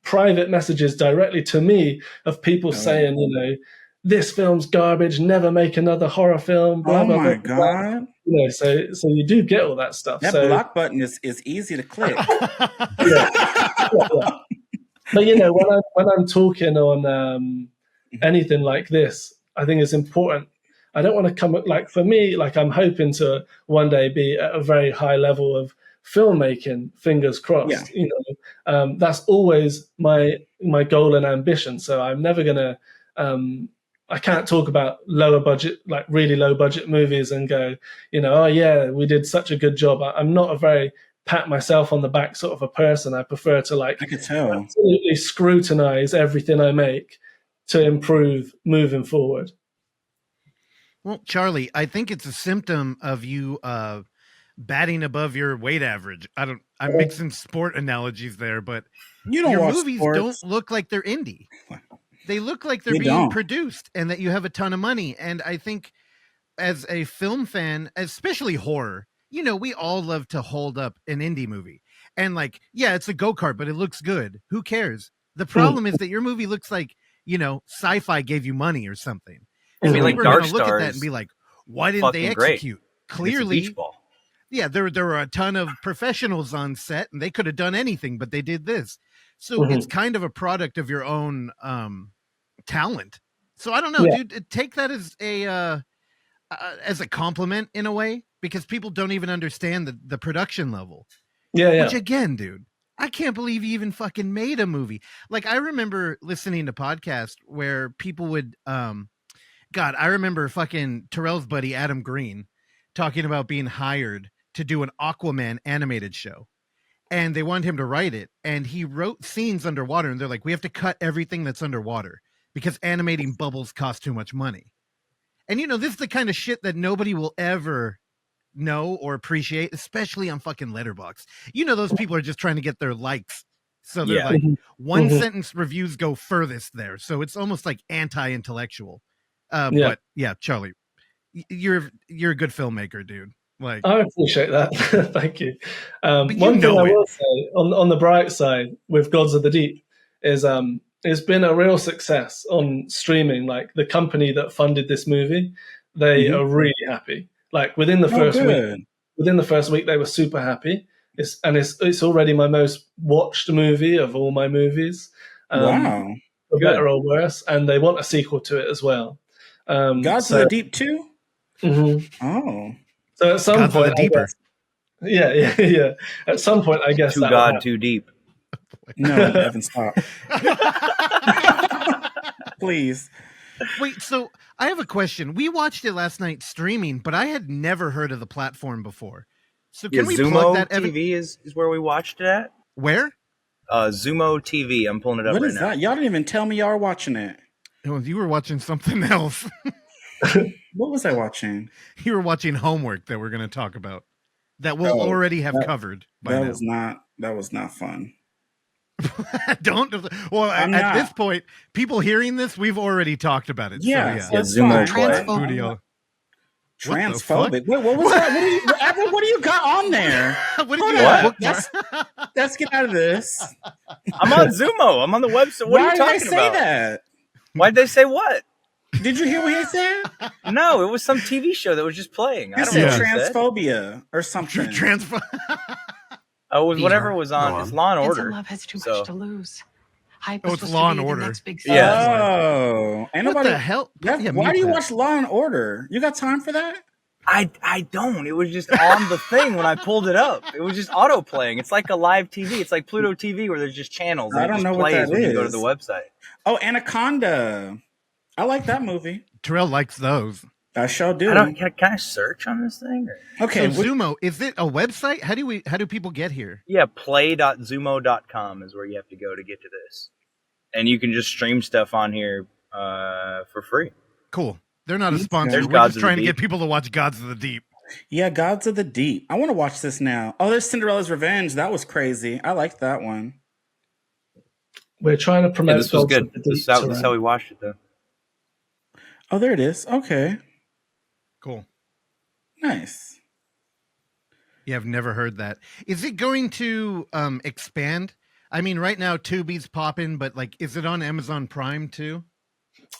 private messages directly to me of people saying, this film's garbage, never make another horror film, blah, blah, blah. Oh my God. So you do get all that stuff. That block button is easy to click. Yeah. But when I'm talking on anything like this, I think it's important. I don't want to come for me, I'm hoping to one day be at a very high level of filmmaking, fingers crossed. Yeah. That's always my goal and ambition. So I'm never gonna I can't talk about lower budget, really low budget movies and go, oh yeah, we did such a good job. I'm not a very pat myself on the back sort of a person. I prefer to I could tell. Absolutely scrutinize everything I make to improve moving forward. Well, Charlie, I think it's a symptom of you batting above your weight average. I'm mixing sport analogies there, but You don't your watch movies sports. don't look like they're indie. They look like they're They being don't. produced and that you have a ton of money. And I think as a film fan, especially horror, you know, we all love to hold up an indie movie. And like, yeah, it's a go-kart, but it looks good. Who cares? The problem is that your movie looks like, you know, sci-fi gave you money or something. I So mean, like people are Dark going to look at that Stars and be like, why didn't they fucking great. execute? It's a Clearly, beach ball. yeah, there were a ton of professionals on set and they could have done anything, but they did this. So it's kind of a product of your own talent. So I don't know, dude, take that as a compliment in a way, because people don't even understand the production level. Yeah. Which again, dude, I can't believe you even fucking made a movie. Like I remember listening to podcasts where people would God, I remember fucking Terrell's buddy Adam Green talking about being hired to do an Aquaman animated show. And they wanted him to write it. And he wrote scenes underwater. And they're like, we have to cut everything that's underwater because animating bubbles costs too much money. And, you know, this is the kind of shit that nobody will ever know or appreciate, especially on fucking Letterboxd. You know, those people are just trying to get their likes. So they're like, one sentence reviews go furthest there. So it's almost like anti-intellectual. But yeah, Charlie, you're a good filmmaker, dude. Like, I appreciate that. Thank you. But One thing I will say on the bright side with Gods of the Deep is it's been a real success on streaming. Like the company that funded this movie, they are really happy. Like within the first week, they were super happy. It's already my most watched movie of all my movies. Wow, for better or worse, and they want a sequel to it as well. Gods of the Deep too. Oh. So at some Gods point, of the Deeper. Yeah. At some point, I guess Too God, too deep. No, Evan, stop. Please. Wait, so I have a question. We watched it last night streaming, but I had never heard of the platform before. So can we Zumo plug that? TV is where we watched it at. Where? Zumo TV. I'm pulling it up What right is now. that? Y'all didn't even tell me y'all were watching it. Oh, you were watching something else. What was I watching? You were watching Homework that we're going to talk about. That we'll already have covered by now. That was not fun. At this point, people hearing this, we've already talked about it. Yeah, so yeah. Zumo Transphobic. Wait, what was that? What do you got on there? Let's get out of this. I'm on Zumo. I'm on the website. What are you talking say about? That? Why'd they say what? Did you hear what he said? No, it was some TV show that was just playing. He said transphobia or something. Oh, it was whatever was on. It's Law and Order. Love has too much to lose. It's Law and Order. Yeah. And what the hell? Why do you watch Law and Order? You got time for that? I don't. It was just on the thing when I pulled it up. It was just auto playing. It's like a live TV. It's like Pluto TV where there's just channels. I don't know what that is. When you go to the website. Oh, Anaconda. I like that movie. Terrell likes those. I sure do. Can I search on this thing? Or? Okay. So Zumo, is it a website? How do people get here? Yeah, play.zumo.com is where you have to go to get to this. And you can just stream stuff on here for free. Cool. They're not a sponsor. There's We're just trying to get people to watch Gods of the Deep. Yeah, Gods of the Deep. I want to watch this now. Oh, there's Cinderella's Revenge. That was crazy. I liked that one. We're trying to promote. This was good. This is how we watched it, though. Oh, there it is. Okay. Cool. Nice. Yeah, I've never heard that. Is it going to expand? I mean, right now Tubi's popping, but like, is it on Amazon Prime too?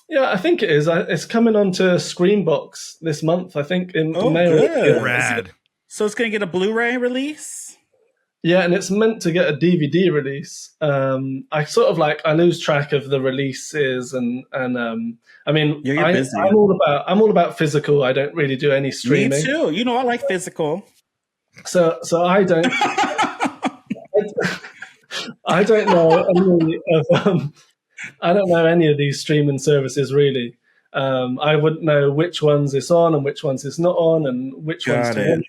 Yeah, I think it is. It's coming onto Screenbox this month. I think in May. Good. Rad. So it's going to get a Blu-ray release. Yeah, and it's meant to get a DVD release. I sort of I lose track of the releases, and I mean, you're busy. I'm all about physical. I don't really do any streaming. Me too. You know, I like physical. So I don't. I don't know any of. I don't know any of these streaming services really. I wouldn't know which ones it's on and which ones it's not on, and which ones to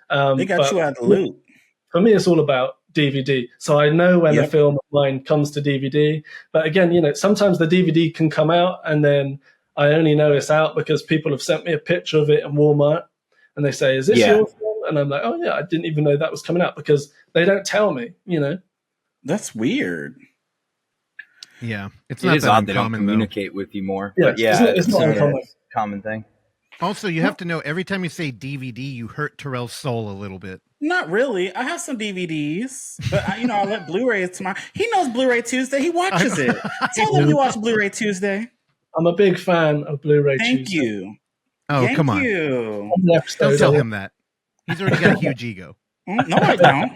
watch. They got you out of the loop. For me, it's all about DVD. So I know when a film of mine comes to DVD. But again, you know, sometimes the DVD can come out and then I only know it's out because people have sent me a picture of it in Walmart and they say, is this your film? and I'm like, oh yeah, I didn't even know that was coming out because they don't tell me, you know. That's weird. Yeah, it's It not is that odd they don't uncommon, though. communicate with you more. Yeah, But yeah, it's not uncommon. a common thing. Also, you have to know every time you say DVD, you hurt Terrell's soul a little bit. Not really. I have some DVDs, but I let Blu-ray tomorrow. He knows Blu-ray Tuesday. He watches it. Tell him you watch Blu-ray Tuesday. I'm a big fan of Blu-ray Thank Tuesday. you. Oh, Thank come on. you. Don't tell him that. He's already got a huge ego. No, I don't.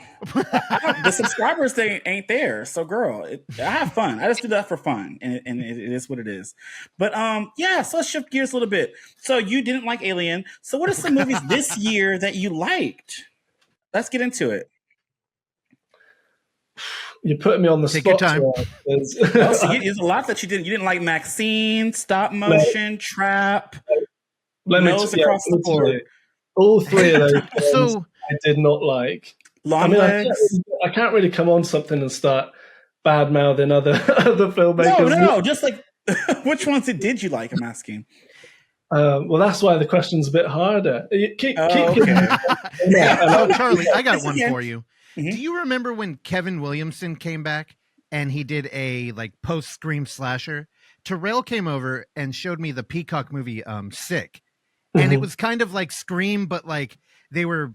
The subscribers thing ain't there. So, girl, I have fun. I just do that for fun, and it is what it is. But yeah. So let's shift gears a little bit. So you didn't like Alien. So what are some movies this year that you liked? Let's get into it. You're putting me on the Take your spot. time. There's a lot that you didn't. You didn't like Maxine, Stop Motion, Trap. Nose across the board. All three of those films So I did not like. Long Legs. I can't really come on something and start bad mouthing other filmmakers. No. Just like, which ones did you like? I'm asking. Well, that's why the question's a bit harder. Okay. Charlie, I got one for you. Mm-hmm. Do you remember when Kevin Williamson came back and he did a post-Scream slasher? Terrell came over and showed me the Peacock movie Sick. And it was kind of like Scream, but like they were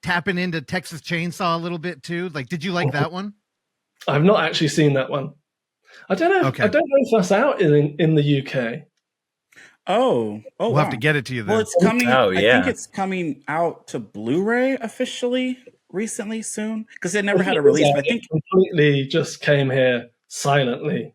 tapping into Texas Chainsaw a little bit too. Like, did you like that one? I've not actually seen that one. I don't know. Okay. I don't know if that's out in the UK. Oh, we'll have to get it to you then. Well, it's coming. Oh, yeah. I think it's coming out to Blu-ray officially recently, soon, because they never had a release. But I think completely just came here silently.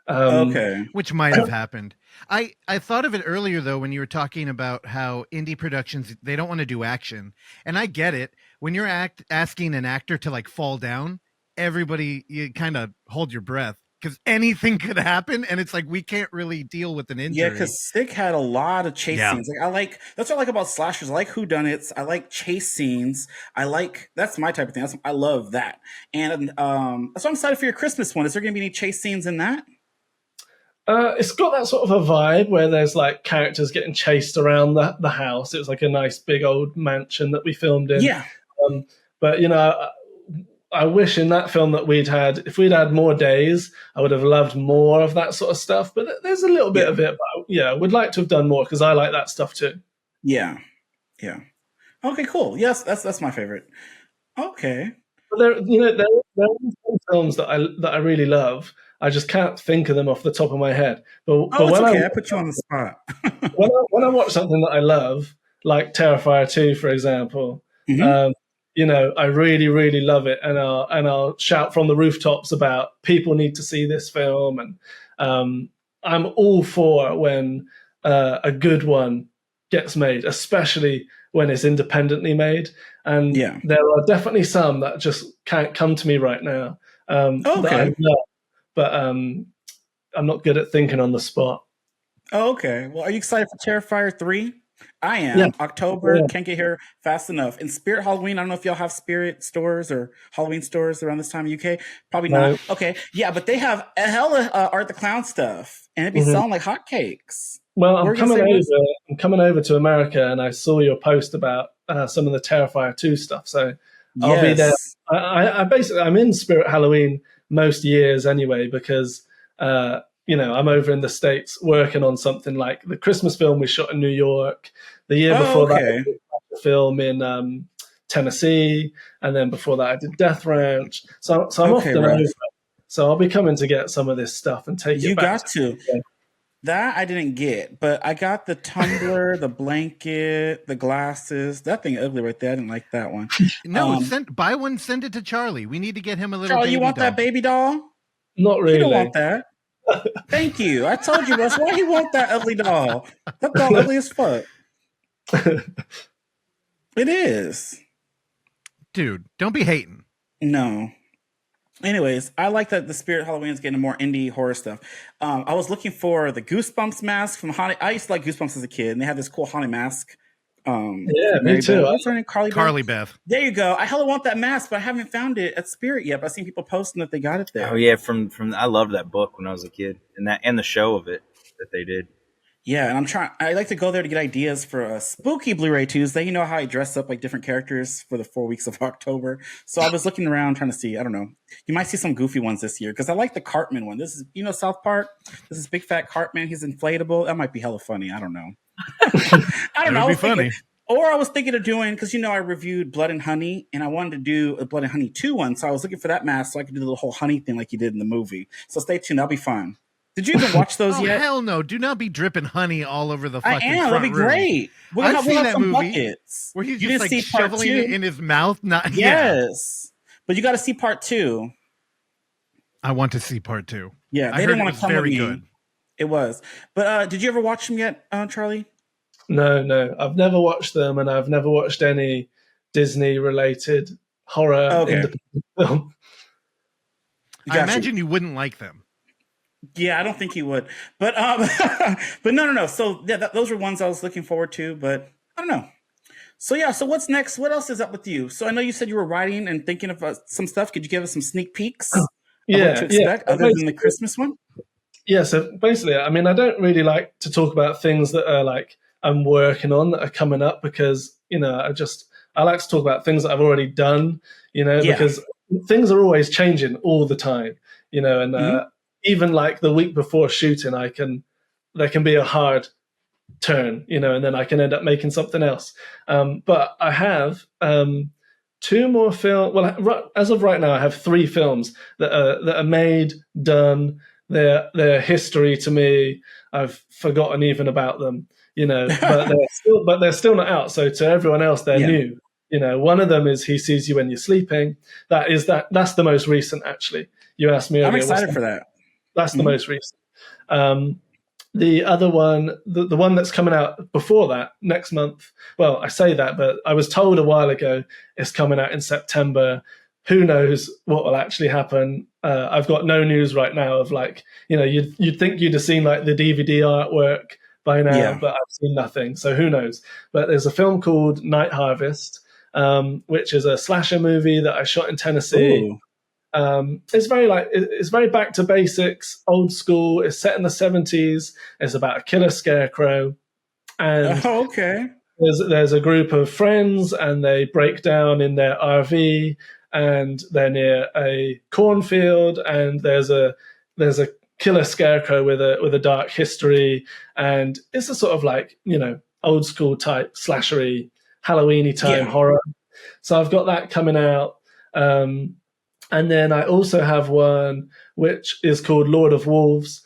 Okay, which might have happened. I thought of it earlier though when you were talking about how indie productions, they don't want to do action, and I get it. When you're asking an actor to like fall down, everybody, you kind of hold your breath because anything could happen, and it's like we can't really deal with an injury. yeah, because Sick had a lot of chase scenes. Like that's what I like about slashers. I like whodunits. I like chase scenes. That's my type of thing. I love that, and so I'm excited for your Christmas one. Is there going to be any chase scenes in that? It's got that sort of a vibe where there's like characters getting chased around the house. It was like a nice big old mansion that we filmed in. Yeah. But I wish in that film that if we'd had more days, I would have loved more of that sort of stuff. But there's a little bit of it. But yeah, would like to have done more because I like that stuff too. Yeah. Okay, cool. Yes, that's my favorite. Okay. But there are some films that I really love. I just can't think of them off the top of my head. But it's when okay. I put you on the spot. when I watch something that I love, like Terrifier 2, for example, I really, really love it, and I'll shout from the rooftops about people need to see this film, and I'm all for when a good one gets made, especially when it's independently made. And there are definitely some that just can't come to me right now. That I love, but I'm not good at thinking on the spot. Oh, okay. Well, are you excited for Terrifier 3? I am. Yeah. October, can't get here fast enough. And Spirit Halloween, I don't know if y'all have Spirit stores or Halloween stores around this time in the UK. Probably not. Okay. Yeah, but they have a hell of Art the Clown stuff, and it'd be selling like hotcakes. Well, I'm coming over to America, and I saw your post about some of the Terrifier 2 stuff. So I'll be there. I'm in Spirit Halloween most years anyway, because I'm over in the States working on something like the Christmas film we shot in New York. The year before that, I did a film in Tennessee, and then before that, I did Death Ranch. So I'm often over. So I'll be coming to get some of this stuff and take it back. You got to. That I didn't get, but I got the tumbler, the blanket, the glasses. That thing ugly right there. I didn't like that one. No, buy one, send it to Charlie. We need to get him a little Charlie, baby you want doll. that baby doll? Not really. You don't want that. Thank you. I told you, Russ. Why he want that ugly doll? That doll ugly as fuck. It is. Dude, don't be hating. No. Anyways, I like that the Spirit Halloween is getting more indie horror stuff. I was looking for the Goosebumps mask from Haunted. I used to like Goosebumps as a kid, and they had this cool Haunted mask. Me too. What's her name? Carly Beth. There you go. I hella want that mask, but I haven't found it at Spirit yet. But I've seen people posting that they got it there. Oh yeah, from I loved that book when I was a kid, and the show of it that they did. Yeah, and I like to go there to get ideas for a spooky Blu-ray Tuesday. You know how I dress up like different characters for the 4 weeks of October. So I was looking around trying to see, I don't know. You might see some goofy ones this year because I like the Cartman one. This is, South Park. This is big fat Cartman. He's inflatable. That might be hella funny. I don't know. I don't know. It would be funny. Or I was thinking of doing, because I reviewed Blood and Honey, and I wanted to do a Blood and Honey 2 one. So I was looking for that mask so I could do the whole honey thing like you did in the movie. So stay tuned. That'll be fun. Did you even watch those yet? Hell no. Do not be dripping honey all over the fucking I am. That'd be great. I've seen that movie buckets. where he's you just like shoveling it in his mouth. Yes. But you got to see part 2. I want to see part 2. Yeah, they didn't want to come with me. Good. It was. But did you ever watch them yet, Charlie? No. I've never watched them, and I've never watched any Disney-related horror independent film. I imagine you wouldn't like them. Yeah, I don't think he would. But but no. So yeah, those were ones I was looking forward to, but I don't know. So yeah, so what's next? What else is up with you? So I know you said you were writing and thinking of some stuff. Could you give us some sneak peeks of what to expect other than the Christmas one? Yeah, so basically, I mean, I don't really like to talk about things that are like I'm working on that are coming up because, I like to talk about things that I've already done, because things are always changing all the time, and even like the week before shooting, there can be a hard turn, and then I can end up making something else. But I have 2 more films. Well, as of right now, I have 3 films that are made, done. They're history to me. I've forgotten even about them, but they're still not out. So to everyone else, they're new. One of them is He Sees You When You're Sleeping. That's the most recent, actually. You asked me earlier. I'm excited for that. That's the most recent. The other one, the one that's coming out before that, next month. Well, I say that, but I was told a while ago it's coming out in September. Who knows what will actually happen? I've got no news right now of you'd think you'd have seen like the DVD artwork by now, but I've seen nothing. So who knows? But there's a film called Night Harvest, which is a slasher movie that I shot in Tennessee. Ooh. It's very back to basics, old school. It's set in the 70s. It's about a killer scarecrow, and there's a group of friends, and they break down in their RV, and they're near a cornfield, and there's a killer scarecrow with a dark history, and it's a sort of old school type slashery, Halloweeny time horror. So I've got that coming out. And then I also have one which is called Lord of Wolves,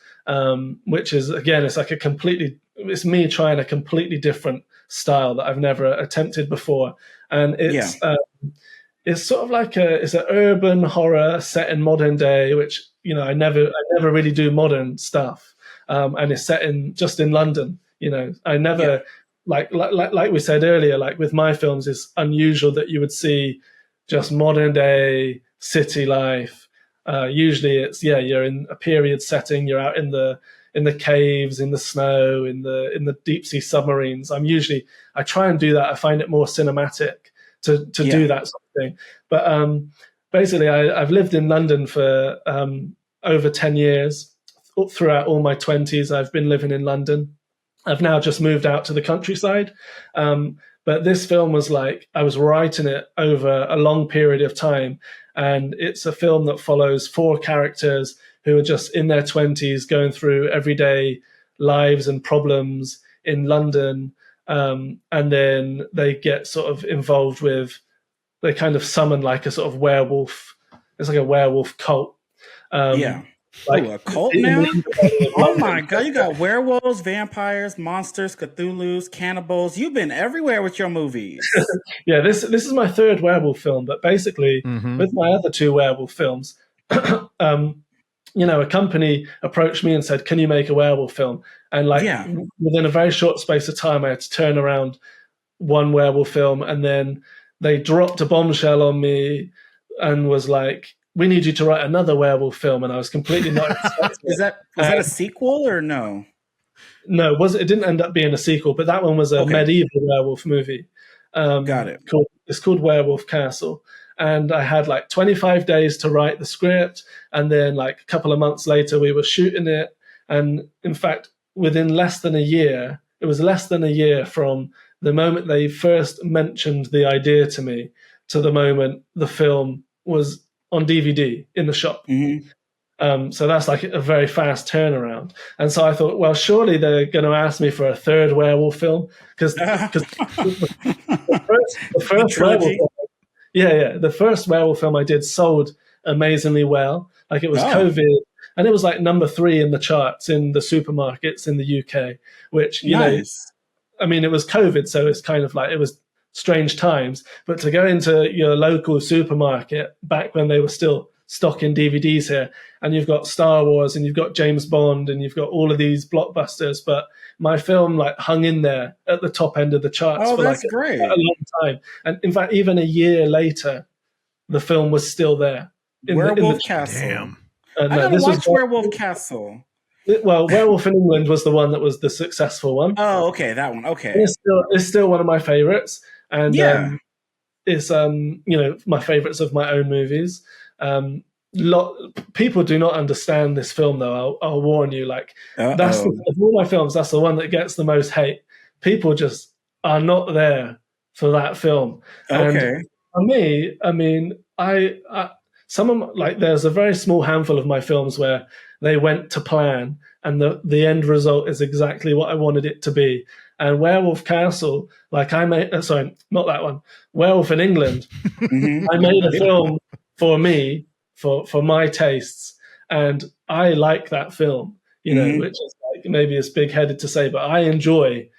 which is, again, it's me trying a completely different style that I've never attempted before. And it's sort of like it's an urban horror set in modern day, which, I never really do modern stuff. And it's set just in London. I never, like we said earlier, like with my films, it's unusual that you would see just modern day city life. Usually it's you're in a period setting, you're out in the caves, in the snow, in the deep sea submarines. I try and do that. I find it more cinematic to do that sort of thing. But basically I've lived in London for over 10 years. Throughout all my 20s I've been living in London. I've now just moved out to the countryside. But this film was I was writing it over a long period of time. And it's a film that follows 4 characters who are just in their 20s going through everyday lives and problems in London. And then they get sort of involved they kind of summon like a sort of werewolf. It's like a werewolf cult. A cult now? Oh my God, you got werewolves, vampires, monsters, Cthulhu's, cannibals. You've been everywhere with your movies. This is my 3rd werewolf film, but basically with my other 2 werewolf films, a company approached me and said, can you make a werewolf film? And within a very short space of time, I had to turn around one werewolf film, and then they dropped a bombshell on me and was like, we need you to write another werewolf film. And I was completely not expecting Was that a sequel or no? No, it didn't end up being a sequel, but that one was a medieval werewolf movie. Got it. It's called Werewolf Castle. And I had 25 days to write the script. And then a couple of months later, we were shooting it. And in fact, within less than a year. It was less than a year from the moment they first mentioned the idea to me to the moment the film was on DVD in the shop. So that's like a very fast turnaround. And so I thought, well, surely they're going to ask me for a third werewolf film because the first werewolf film, the first werewolf film I did sold amazingly well. Like it was COVID, and it was like number 3 in the charts in the supermarkets in the UK, which, you know, I mean, it was COVID, so it's kind of like it was strange times. But to go into your local supermarket back when they were still stocking DVDs here, and you've got Star Wars and you've got James Bond and you've got all of these blockbusters, but my film like hung in there at the top end of the charts for like a long time. And in fact, even a year later, the film was still there. Werewolf Castle. Damn. I gotta watch Werewolf Castle. Well, Werewolf in England was the one that was the successful one. Oh, okay, that one. Okay, it's still one of my favorites, and it's you know, my favorites of my own movies. People do not understand this film, though. I'll warn you. Like that's of all my films, that's the one that gets the most hate. People just are not there for that film. Okay. And for me, I mean, I some of like there's a very small handful of my films where they went to plan, and the end result is exactly what I wanted it to be. And Werewolf Castle, like I made, sorry, not that one. Werewolf in England. I made a film for me, for my tastes, and I like that film. You know, which is like maybe it's big-headed to say, but I enjoy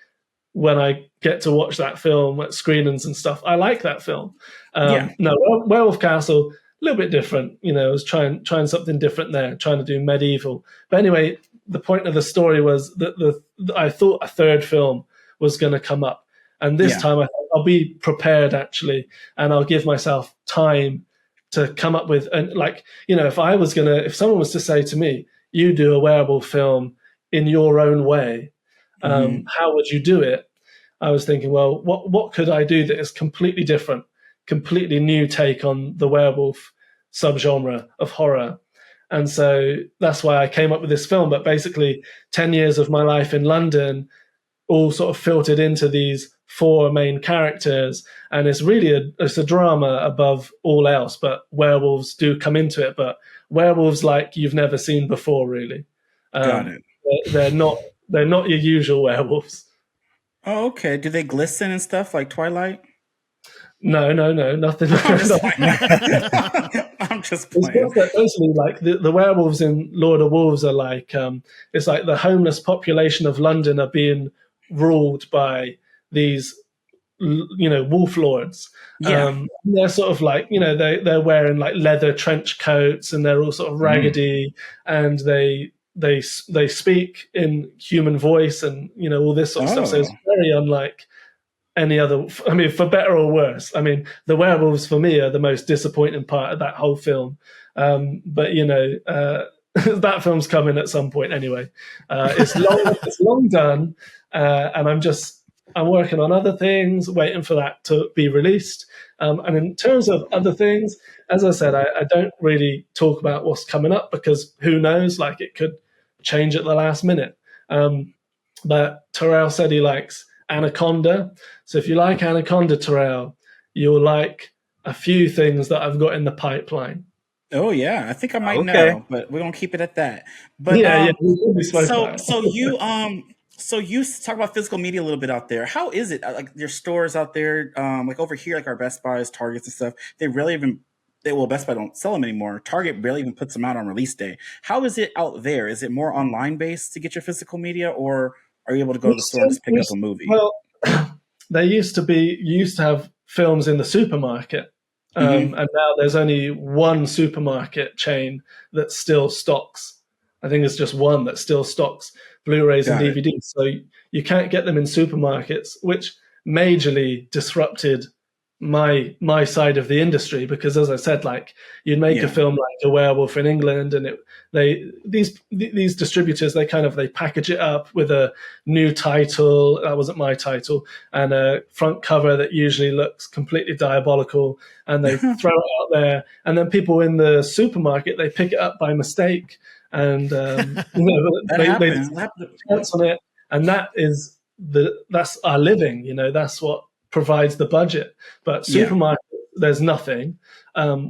when I get to watch that film at screenings and stuff. I like that film. No, Werewolf Castle, a little bit different. You know, I was trying something different there, trying to do medieval. But anyway, the point of the story was that I thought a third film was going to come up, and this time I thought I'll be prepared actually, and I'll give myself time to come up with, and like, you know, if someone was to say to me, you do a werewolf film in your own way, how would you do it? I was thinking, well, what could I do that is completely different, completely new take on the werewolf subgenre of horror? And so that's why I came up with this film. But basically 10 years of my life in London all sort of filtered into these 4 main characters, and it's really it's a drama above all else, but werewolves do come into it, but werewolves like you've never seen before, really. Got it. They're not your usual werewolves. Oh, okay. Do they glisten and stuff like Twilight? No, nothing. I'm just playing. Basically, like the werewolves in Lord of Wolves are like it's like the homeless population of London are being ruled by these, you know, wolf lords. They're sort of like, you know, they're wearing like leather trench coats, and they're all sort of raggedy, and they speak in human voice, and you know, all this sort of stuff. So it's very unlike any other, I mean, for better or worse. I mean, the werewolves for me are the most disappointing part of that whole film. But you know, that film's coming at some point anyway. It's long done, and I'm working on other things, waiting for that to be released. And in terms of other things, as I said, I don't really talk about what's coming up because who knows? Like it could change at the last minute. But Terrell said he likes Anaconda. So if you like Anaconda, Terrell, you'll like a few things that I've got in the pipeline. Oh yeah, I think I might know, but we're gonna keep it at that. But so you talk about physical media a little bit out there. How is it? Like your stores out there, like over here, like our Best Buys, Targets and stuff. They really even Best Buy don't sell them anymore. Target barely even puts them out on release day. How is it out there? Is it more online based to get your physical media, or are you able to go to the store and just pick up a movie? Well, you used to have films in the supermarket, and now there's only one supermarket chain that still stocks. I think it's just one that still stocks Blu-rays and DVDs. So you can't get them in supermarkets, which majorly disrupted my side of the industry, because as I said, like you'd make a film like A Werewolf in England, and these distributors, they package it up with a new title, that wasn't my title, and a front cover that usually looks completely diabolical, and they throw it out there, and then people in the supermarket, they pick it up by mistake, and they chance on it, and that's our living, that's what provides the budget. But supermarket, there's nothing,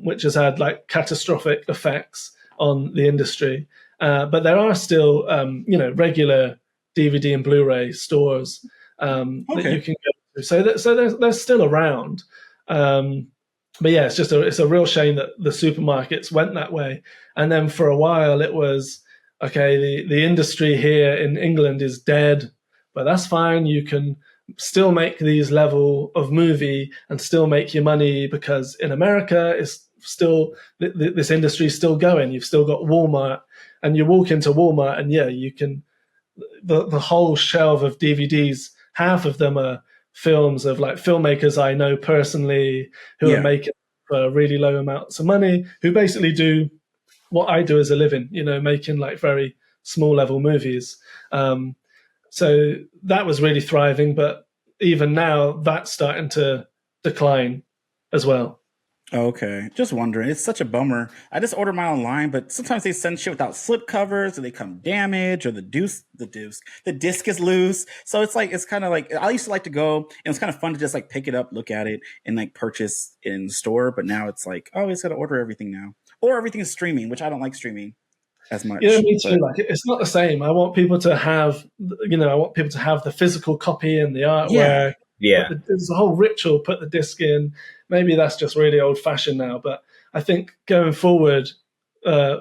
which has had like catastrophic effects on the industry. But there are still, regular DVD and Blu-ray stores that you can go to. So they're still around. But yeah, it's a real shame that the supermarkets went that way. And then for a while it was, okay, the industry here in England is dead, but that's fine. You can still make these level of movie and still make your money, because in America it's still, this industry is still going. You've still got Walmart, and you walk into Walmart and you can, the whole shelf of DVDs, half of them are films of like filmmakers I know personally who are making for really low amounts of money, who basically do what I do as a living, making like very small level movies. So that was really thriving, but even now that's starting to decline as well. Okay, just wondering. It's such a bummer. I just order mine online, but sometimes they send shit without slip covers, or they come damaged, or the disc is loose. So it's kind of like, I used to like to go, and it's kind of fun to just like pick it up, look at it, and like purchase in the store. But now it's like, oh, it's got to order everything now, or everything is streaming, which I don't like streaming as much. Yeah, me too. Like, it's not the same. I want people to have, the physical copy and the artwork. Yeah. There's a whole ritual, put the disc in. Maybe that's just really old fashioned now, but I think going forward, in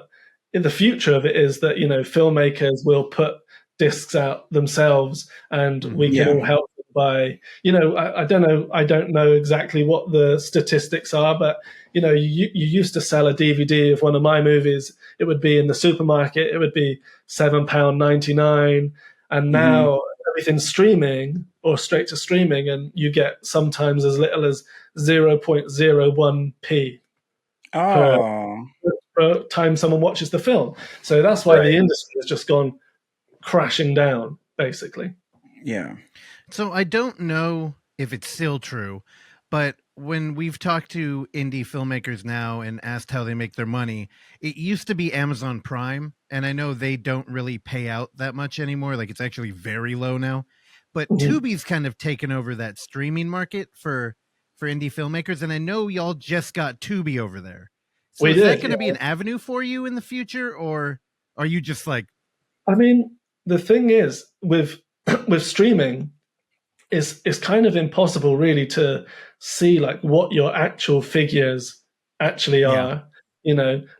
the future of it is that, filmmakers will put discs out themselves, and we can all help them by, I don't know exactly what the statistics are, but you used to sell a DVD of one of my movies. It would be in the supermarket. It would be £7.99. And now everything's streaming or straight to streaming, and you get sometimes as little as 0.01p per time someone watches the film. So that's why the industry has just gone crashing down, basically. Yeah. So I don't know if it's still true, but when we've talked to indie filmmakers now and asked how they make their money, it used to be Amazon Prime, and I know they don't really pay out that much anymore. Like, it's actually very low now. But Tubi's kind of taken over that streaming market for indie filmmakers, and I know y'all just got Tubi over there. So is that going to be an avenue for you in the future, or are you just like... I mean, the thing is, with streaming, it's kind of impossible really to see like what your actual figures actually are.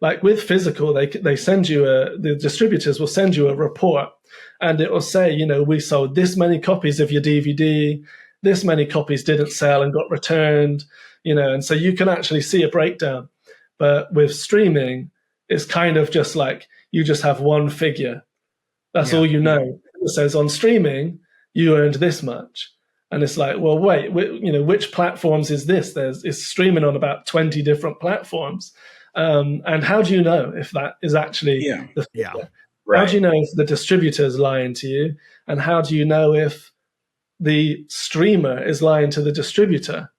Like with physical, they send you the distributors will send you a report, and it will say, we sold this many copies of your DVD, this many copies didn't sell and got returned, and so you can actually see a breakdown. But with streaming, it's kind of just like you just have one figure. That's all you know. It says on streaming, you earned this much. And it's like, well, wait, which platforms is this? It's streaming on about 20 different platforms. And how do you know if that is actually the figure? Yeah. Right. How do you know if the distributor is lying to you? And how do you know if the streamer is lying to the distributor?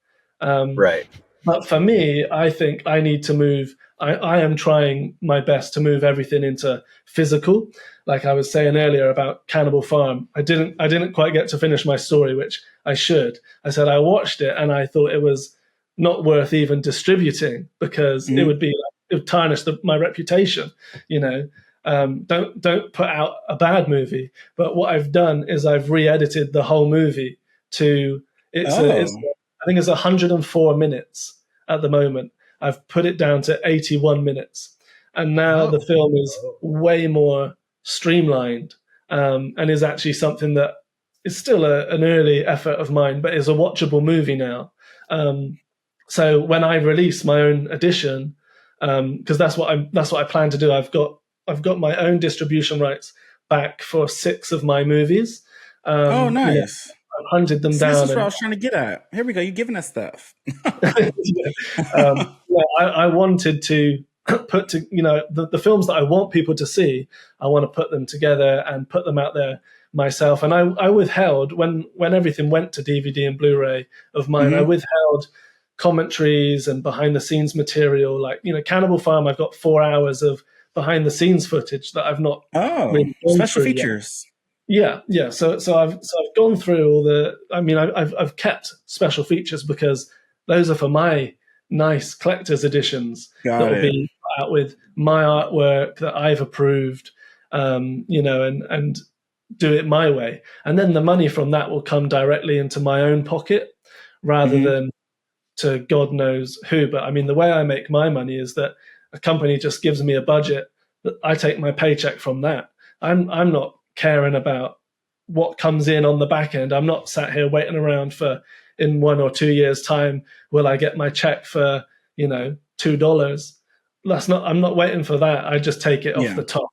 Right. But for me, I think I need to move. I am trying my best to move everything into physical. Like I was saying earlier about Cannibal Farm, I didn't quite get to finish my story, which I should. I said I watched it and I thought it was not worth even distributing, because it would tarnish my reputation. Don't put out a bad movie. But what I've done is I've re-edited the whole movie to I think it's 104 minutes at the moment. I've put it down to 81 minutes. And now the film is way more streamlined, and is actually something that is still an early effort of mine, but is a watchable movie now. So when I release my own edition, because that's what I plan to do. I've got my own distribution rights back for 6 of my movies. Nice. hunted them So down. this is what I was trying to get at. Here we go. You're giving us stuff. I wanted to put to, the films that I want people to see, I want to put them together and put them out there myself. And I withheld, when everything went to DVD and Blu-ray of mine, I withheld commentaries and behind the scenes material. Like, Cannibal Farm, I've got 4 hours of behind the scenes footage that I've not really gone special through features yet. Yeah. So I've gone through all the. I mean, I've kept special features because those are for my nice collector's editions that will be out with my artwork that I've approved, and do it my way. And then the money from that will come directly into my own pocket rather than to God knows who. But I mean, the way I make my money is that a company just gives me a budget, that I take my paycheck from that. I'm not caring about what comes in on the back end. I'm not sat here waiting around for, in 1 or 2 years' time, will I get my check for, $2? I'm not waiting for that. I just take it off the top,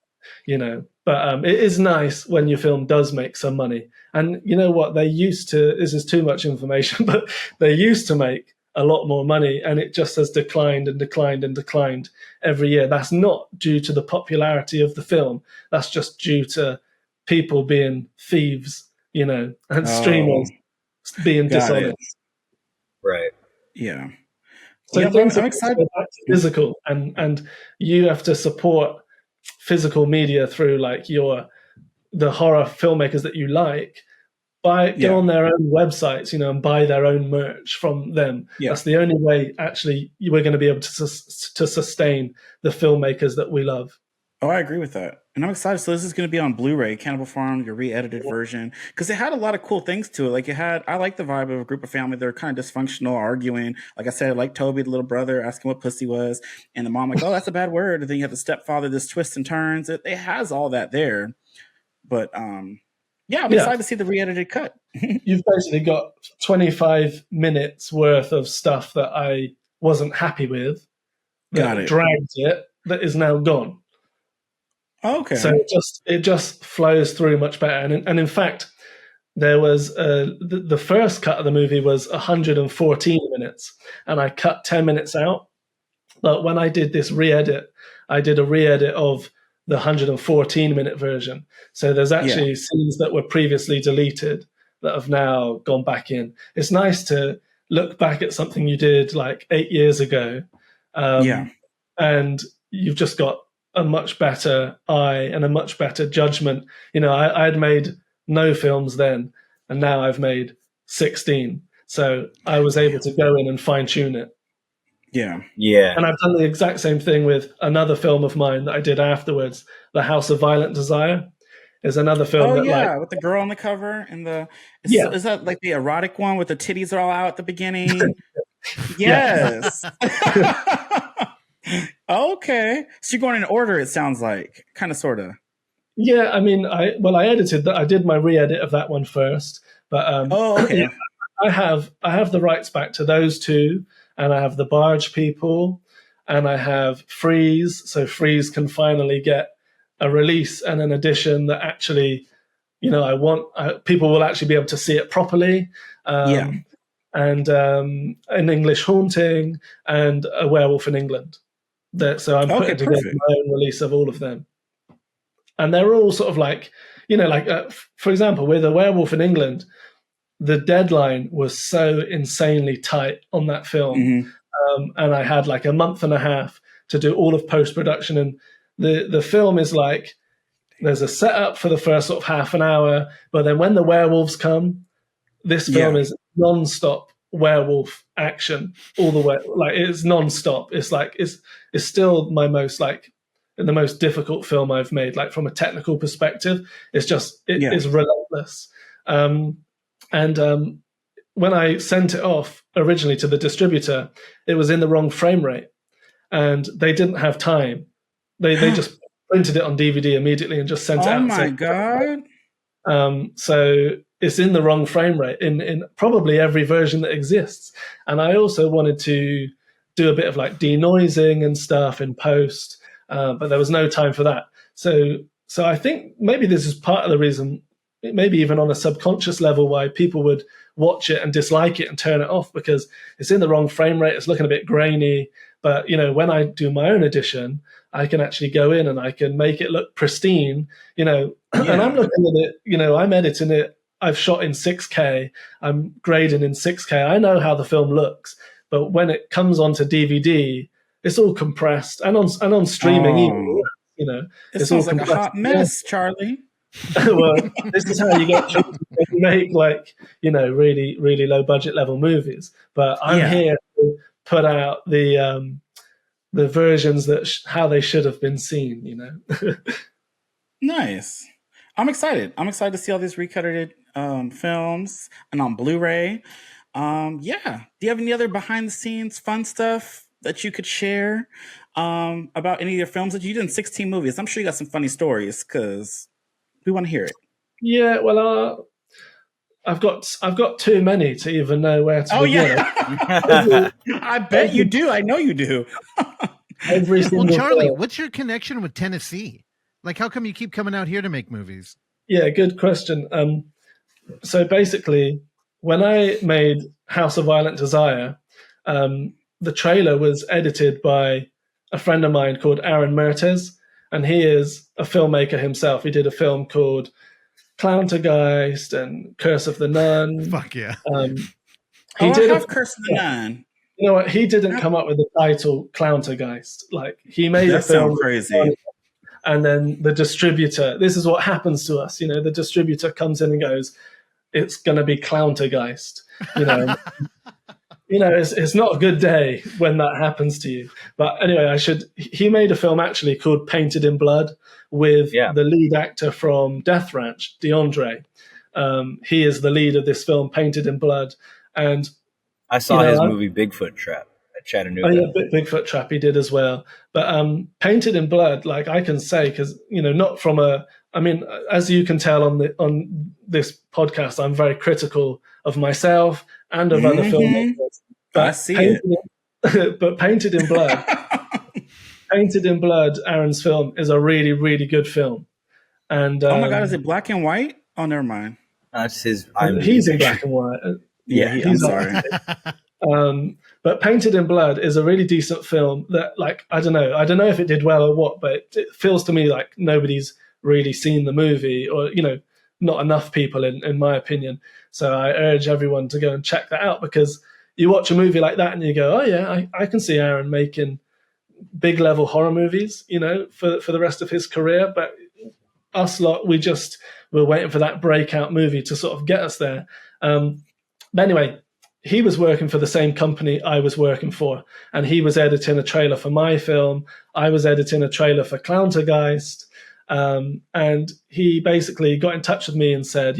But it is nice when your film does make some money. And you know what? This is too much information, but they used to make a lot more money, and it just has declined and declined and declined every year. That's not due to the popularity of the film. That's just due to people being thieves, and streamers being dishonest. Right. Yeah. So things I'm excited about physical, and you have to support physical media through like the horror filmmakers that you like. Go on their own websites, and buy their own merch from them. Yeah. That's the only way, actually, we're going to be able to sustain the filmmakers that we love. Oh, I agree with that. And I'm excited. So this is going to be on Blu-ray, Cannibal Farm, your re-edited version. Because it had a lot of cool things to it. Like I like the vibe of a group of family. They're kind of dysfunctional, arguing. Like I said, I like Toby, the little brother, asking what pussy was. And the mom like, oh, that's a bad word. And then you have the stepfather, this twists and turns. It has all that there. But, I'm excited to see the re-edited cut. You've basically got 25 minutes worth of stuff that I wasn't happy with. That dragged it. That is now gone. Okay. So it just flows through much better. And in fact, there was the first cut of the movie was 114 minutes, and I cut 10 minutes out. But when I did this re-edit, I did a re-edit of the 114-minute version. So there's actually scenes that were previously deleted that have now gone back in. It's nice to look back at something you did like 8 years ago, and you've just got a much better eye and a much better judgment. I had made no films then, and now I've made 16. So I was able to go in and fine-tune it. Yeah. And I've done the exact same thing with another film of mine that I did afterwards. The House of Violent Desire is another film. With the girl on the cover and is that like the erotic one with the titties are all out at the beginning? Yes. Okay. So you're going in order, it sounds like, kind of, sort of. Yeah, I mean, I edited that. I did my re-edit of that one first, but okay. I have the rights back to those two. And I have the Barge People, and I have Freeze. So Freeze can finally get a release and an edition that actually, I want people will actually be able to see it properly. And an English Haunting and a Werewolf in England. So I'm putting together my own release of all of them. And they're all sort of like, for example, with a Werewolf in England, the deadline was so insanely tight on that film. And I had like a month and a half to do all of post-production. And the film is like, there's a setup for the first sort of half an hour, but then when the werewolves come, this film is non-stop werewolf action all the way. Like, it's non-stop. It's like, it's still my most the most difficult film I've made, like from a technical perspective. It's just, it is relentless. And when I sent it off originally to the distributor, it was in the wrong frame rate, and they didn't have time. They just printed it on DVD immediately and just sent it out. Oh my God! So it's in the wrong frame rate in probably every version that exists. And I also wanted to do a bit of like denoising and stuff in post, but there was no time for that. So I think maybe this is part of the reason maybe even on a subconscious level, why people would watch it and dislike it and turn it off because it's in the wrong frame rate. It's looking a bit grainy. But, when I do my own edition, I can actually go in and I can make it look pristine, and I'm looking at it, I'm editing it. I've shot in 6K. I'm grading in 6K. I know how the film looks. But when it comes onto DVD, it's all compressed. And on streaming, even, it sounds like a hot mess, Charlie. Well, this is how you get to make really, really low budget level movies. But I'm here to put out the versions that how they should have been seen. Nice. I'm excited. I'm excited to see all these recutted films and on Blu-ray. Do you have any other behind the scenes fun stuff that you could share about any of your films that you did in 16 movies? I'm sure you got some funny stories because we want to hear it. Yeah, well, I've got too many to even know where to begin. Yeah. I bet you do. I know you do. Every single well, Charlie, film. What's your connection with Tennessee? Like, how come you keep coming out here to make movies? Yeah, good question. So basically, when I made House of Violent Desire, the trailer was edited by a friend of mine called Aaron Mertes, and he is a filmmaker himself. He did a film called Clowntergeist and Curse of the Nun. Fuck yeah. He did have Curse of the Nun. You know what? He didn't come up with the title Clowntergeist. Like, he made a film. Crazy. And then the distributor, this is what happens to us. The distributor comes in and goes, it's going to be Clowntergeist. It's not a good day when that happens to you. But anyway, he made a film actually called Painted in Blood with the lead actor from Death Ranch, DeAndre. He is the lead of this film, Painted in Blood. And I saw his movie Bigfoot Trap at Chattanooga. Oh yeah, Bigfoot Trap he did as well. But Painted in Blood, like I can say, because not from as you can tell on this podcast, I'm very critical of myself and of other filmmakers. But I see it. But Painted in Blood, Painted in Blood, Aaron's film is a really, really good film. And oh my God, is it black and white? Oh, never mind. That's his. He's in black and white. I'm sorry. But Painted in Blood is a really decent film that, like, I don't know if it did well or what, but it feels to me like nobody's really seen the movie, or not enough people in my opinion. So I urge everyone to go and check that out, because you watch a movie like that and you go, oh yeah, I can see Aaron making big level horror movies, for the rest of his career. But us lot, we're waiting for that breakout movie to sort of get us there. But anyway, he was working for the same company I was working for, and he was editing a trailer for my film. I was editing a trailer for Clowntergeist. And he basically got in touch with me and said,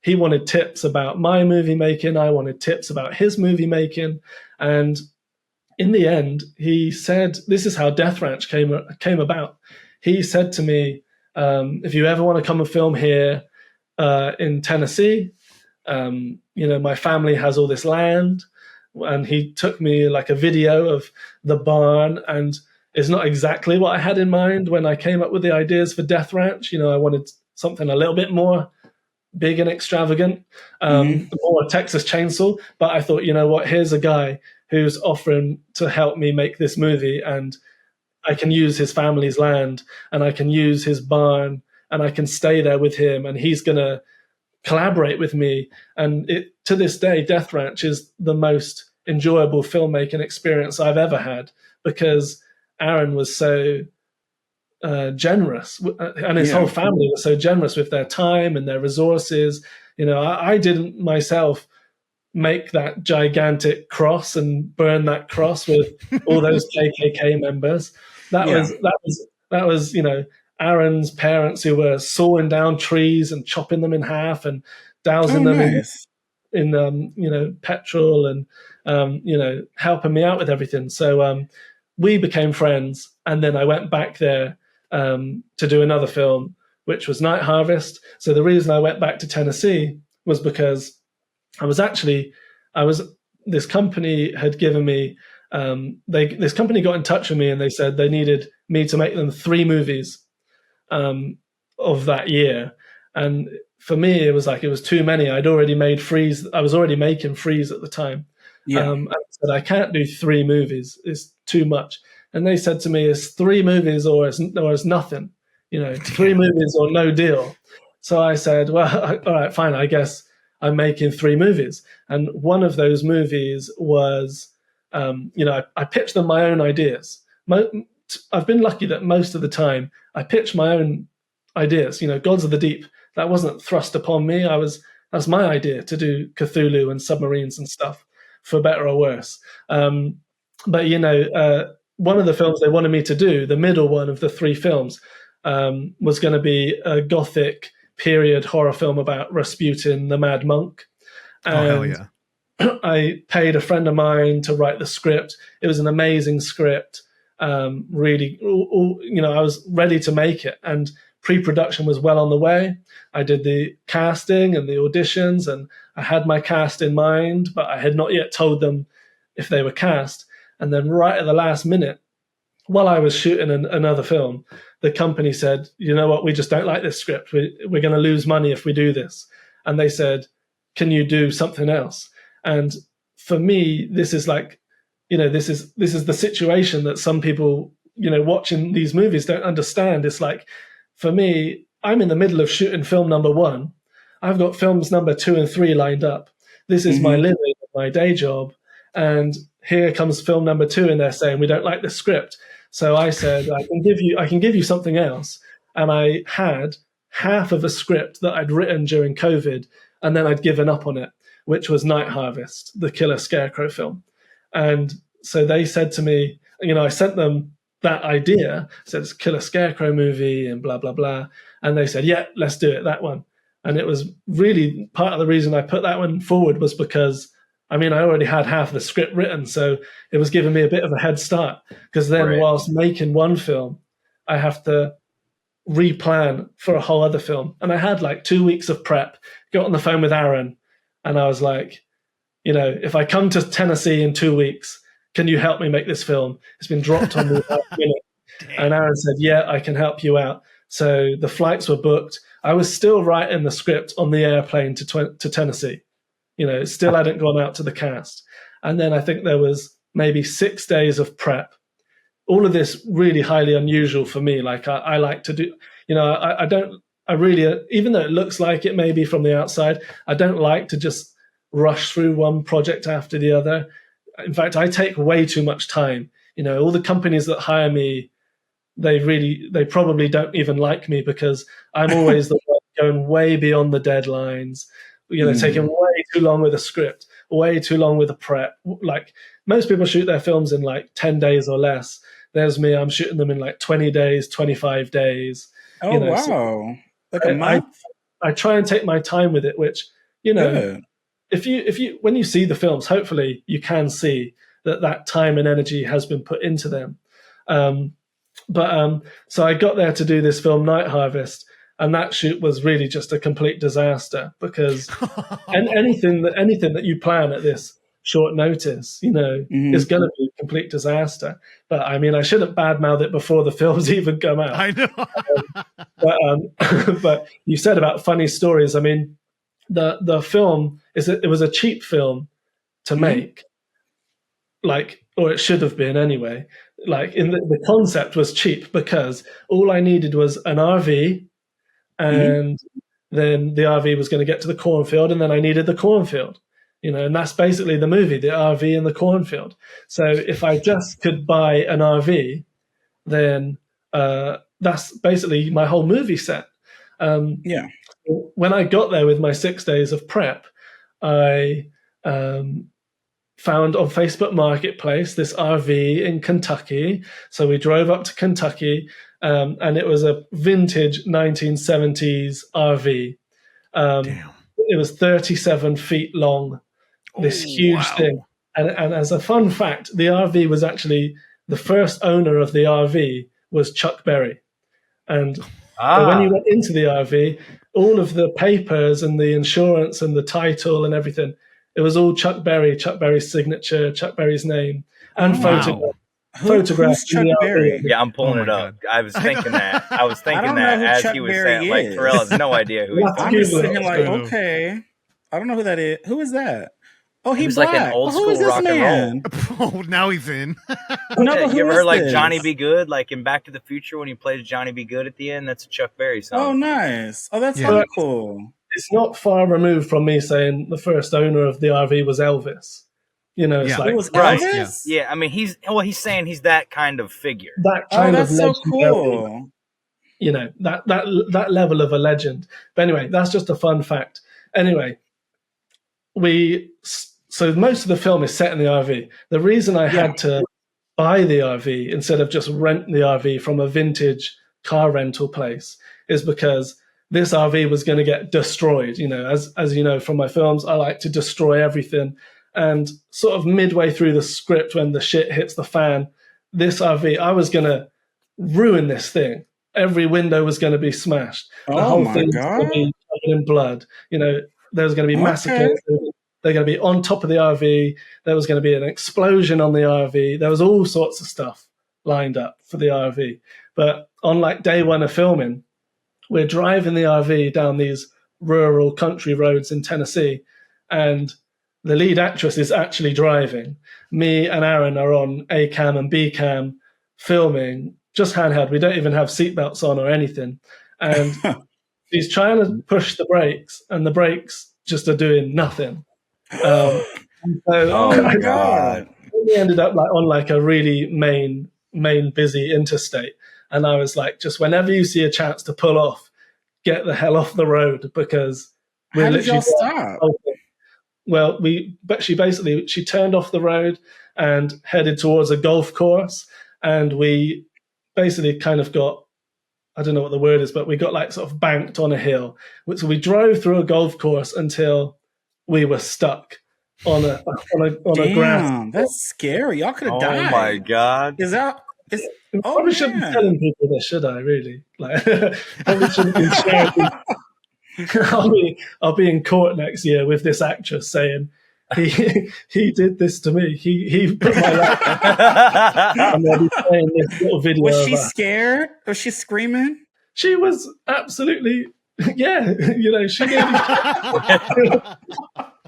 he wanted tips about my movie making. I wanted tips about his movie making. And in the end, he said, this is how Death Ranch came about. He said to me, if you ever want to come and film here in Tennessee, my family has all this land. And he took me like a video of the barn, and it's not exactly what I had in mind when I came up with the ideas for Death Ranch. I wanted something a little bit more big and extravagant, more Texas Chainsaw. But I thought, here's a guy who's offering to help me make this movie, and I can use his family's land, and I can use his barn, and I can stay there with him, and he's going to collaborate with me. And to this day, Death Ranch is the most enjoyable filmmaking experience I've ever had, because Aaron was so generous, and his whole family was so generous with their time and their resources. I didn't myself make that gigantic cross and burn that cross with all those KKK members. That was Aaron's parents, who were sawing down trees and chopping them in half and dousing them in petrol and helping me out with everything. So we became friends, and then I went back there to do another film, which was Night Harvest. So the reason I went back to Tennessee was because this company had given me, this company got in touch with me, and they said they needed me to make them 3 movies of that year. And for me, it was too many. I was already making Freeze at the time. And I said, I can't do 3 movies. It's too much. And they said to me, it's 3 movies or it's nothing. 3 movies or no deal. So I said, well, all right, fine. I guess I'm making 3 movies. And one of those movies was, I pitched them my own ideas. I've been lucky that most of the time I pitch my own ideas. Gods of the Deep, that wasn't thrust upon me. That's my idea to do Cthulhu and submarines and stuff, for better or worse. But one of the films they wanted me to do, the middle one of the 3 films, was going to be a gothic period horror film about Rasputin, the Mad Monk. And hell yeah. I paid a friend of mine to write the script. It was an amazing script. Really, I was ready to make it, and pre-production was well on the way. I did the casting and the auditions, and I had my cast in mind, but I had not yet told them if they were cast. And then right at the last minute, while I was shooting another film, the company said, you know what, we just don't like this script. We're going to lose money if we do this. And they said, can you do something else? And for me, this is like, this is the situation that some people, watching these movies don't understand. It's like, for me, I'm in the middle of shooting film number 1. I've got films number 2 and 3 lined up. This is my living, my day job. And here comes film number 2, and they're saying, we don't like the script. So I said, I can give you something else. And I had half of a script that I'd written during COVID, and then I'd given up on it, which was Night Harvest, the Killer Scarecrow film. And so they said to me, I sent them that idea, said it's a Killer Scarecrow movie and blah, blah, blah. And they said, yeah, let's do it, that one. And it was really part of the reason I put that one forward was because, I already had half the script written, so it was giving me a bit of a head start. Because then whilst making one film, I have to replan for a whole other film. And I had like 2 weeks of prep, got on the phone with Aaron, and I was like, if I come to Tennessee in 2 weeks, can you help me make this film? It's been dropped on me last minute. And Aaron said, yeah, I can help you out. So the flights were booked. I was still writing the script on the airplane to Tennessee. It still hadn't gone out to the cast. And then I think there was maybe 6 days of prep. All of this really highly unusual for me. Like I like to do, I really, even though it looks like it maybe from the outside, I don't like to just rush through one project after the other. In fact, I take way too much time. All the companies that hire me, they probably don't even like me because I'm always the one going way beyond the deadlines, taking way too long with a script, way too long with a prep. Like most people shoot their films in like 10 days or less. There's me, I'm shooting them in like 20 days, 25 days. Oh, wow. So like a month? I try and take my time with it, which, Good. if you when you see the films, hopefully you can see that time and energy has been put into them. So I got there to do this film, Night Harvest, and that shoot was really just a complete disaster because anything that you plan at this short notice, is going to be a complete disaster. But I shouldn't badmouth it before the films even come out. I know. But you said about funny stories. The film it was a cheap film to make, or it should have been anyway. The concept was cheap because all I needed was an RV, and then the RV was going to get to the cornfield, and then I needed the cornfield. And that's basically the movie, the RV and the cornfield. So if I just could buy an RV, then that's basically my whole movie set. When I got there with my 6 days of prep, I found on Facebook Marketplace this RV in Kentucky. So we drove up to Kentucky, and it was a vintage 1970s RV. Damn. It was 37 feet long, this huge thing. And as a fun fact, the RV was actually, the first owner of the RV was Chuck Berry. And when you went into the RV, all of the papers and the insurance and the title and everything, it was all Chuck Berry's signature, Chuck Berry's name, and photograph. photograph Who's in Chuck the Berry? Yeah, I'm pulling Oh it my up. God. I was thinking that. I was thinking don't know that who as Chuck he was Berry saying. Like is. Terrell has no idea who he's Let's talking I'm just Google sitting it. here like, Cthulhu. okay, I don't know who that is. Who is that? Oh, He he was like an black. old Who is school this rock and roll. man? Oh, now he's in. No, Yeah, but who you ever is heard like this? Johnny Be Good, like in Back to the Future when he plays Johnny Be Good at the end? That's a Chuck Berry song. Oh, nice. Oh, that's Yeah. hella cool. It's not far removed from me saying the first owner of the RV was Elvis. You know, it's Yeah. like It was Right. Elvis? Yeah, I mean he's saying he's that kind of figure. that Oh, kind of that's so legendary, cool. you know, that level of a legend. But anyway, that's just a fun fact. Anyway, so most of the film is set in the RV. The reason I had to buy the RV instead of just rent the RV from a vintage car rental place is because this RV was going to get destroyed. You know, as you know from my films, I like to destroy everything. And sort of midway through the script, when the shit hits the fan, this RV, I was going to ruin this thing. Every window was going to be smashed. The Oh whole my thing was going to God. be covered in blood. You know, there was going to be massacres. They're going to be on top of the RV. There was going to be an explosion on the RV. There was all sorts of stuff lined up for the RV. But on like day one of filming, we're driving the RV down these rural country roads in Tennessee, and the lead actress is actually driving. Me and Aaron are on A cam and B cam filming, just handheld. We don't even have seatbelts on or anything. And she's trying to push the brakes, and the brakes just are doing nothing. So Oh my God. we ended up like on like a really main busy interstate, and I was like, just whenever you see a chance to pull off, get the hell off the road, because we're How did y'all literally stop? well, she turned off the road and headed towards a golf course, and we basically kind of got, I don't know what the word is, but we got like sort of banked on a hill. So we drove through a golf course until we were stuck on a grass. Damn, that's scary. Y'all could have Oh died. my God. Is that? Is, I oh, probably shouldn't be man. telling people this, should I? Really? Like, probably shouldn't be sharing. I'll be in court next year with this actress saying he did this to me. He put my life. And they'll be playing this little video. Was she of us. scared? Was she screaming? She was absolutely, yeah. You know, she gave me.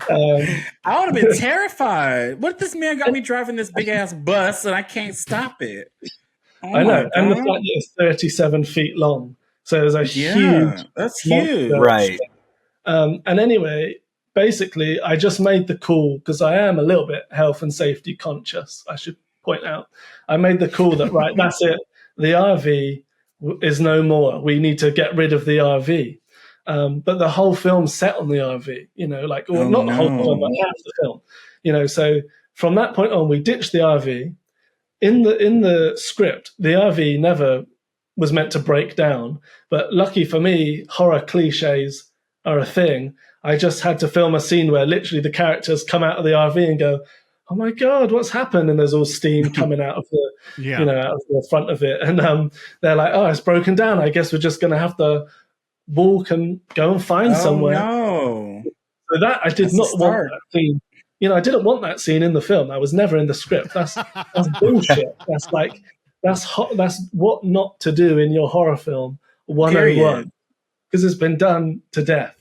I would have been terrified. What if this man got me driving this big ass bus and I can't stop it? Oh I know, my and the God. fact that it's 37 feet long, so there's a Yeah, huge, that's huge. monster. Right. And anyway, basically, I just made the call, because I am a little bit health and safety conscious, I should point out. I made the call that, right, that's it. The RV is no more. We need to get rid of the RV. But the whole film's set on the RV, you know, like, or not the whole film, but half the film, you know. So from that point on, we ditched the RV. In the script, the RV never was meant to break down. But lucky for me, horror cliches are a thing. I just had to film a scene where literally the characters come out of the RV and go, "Oh my God, what's happened?" And there's all steam coming out of the, Yeah. you know, out of the front of it. And they're like, "Oh, it's broken down. I guess we're just going to have to walk and go and find somewhere." No. So that I did That's not the want start. that scene. You know, I didn't want that scene in the film. That was never in the script. That's bullshit. That's like that's what not to do in your horror film 101, Period. because it's been done to death.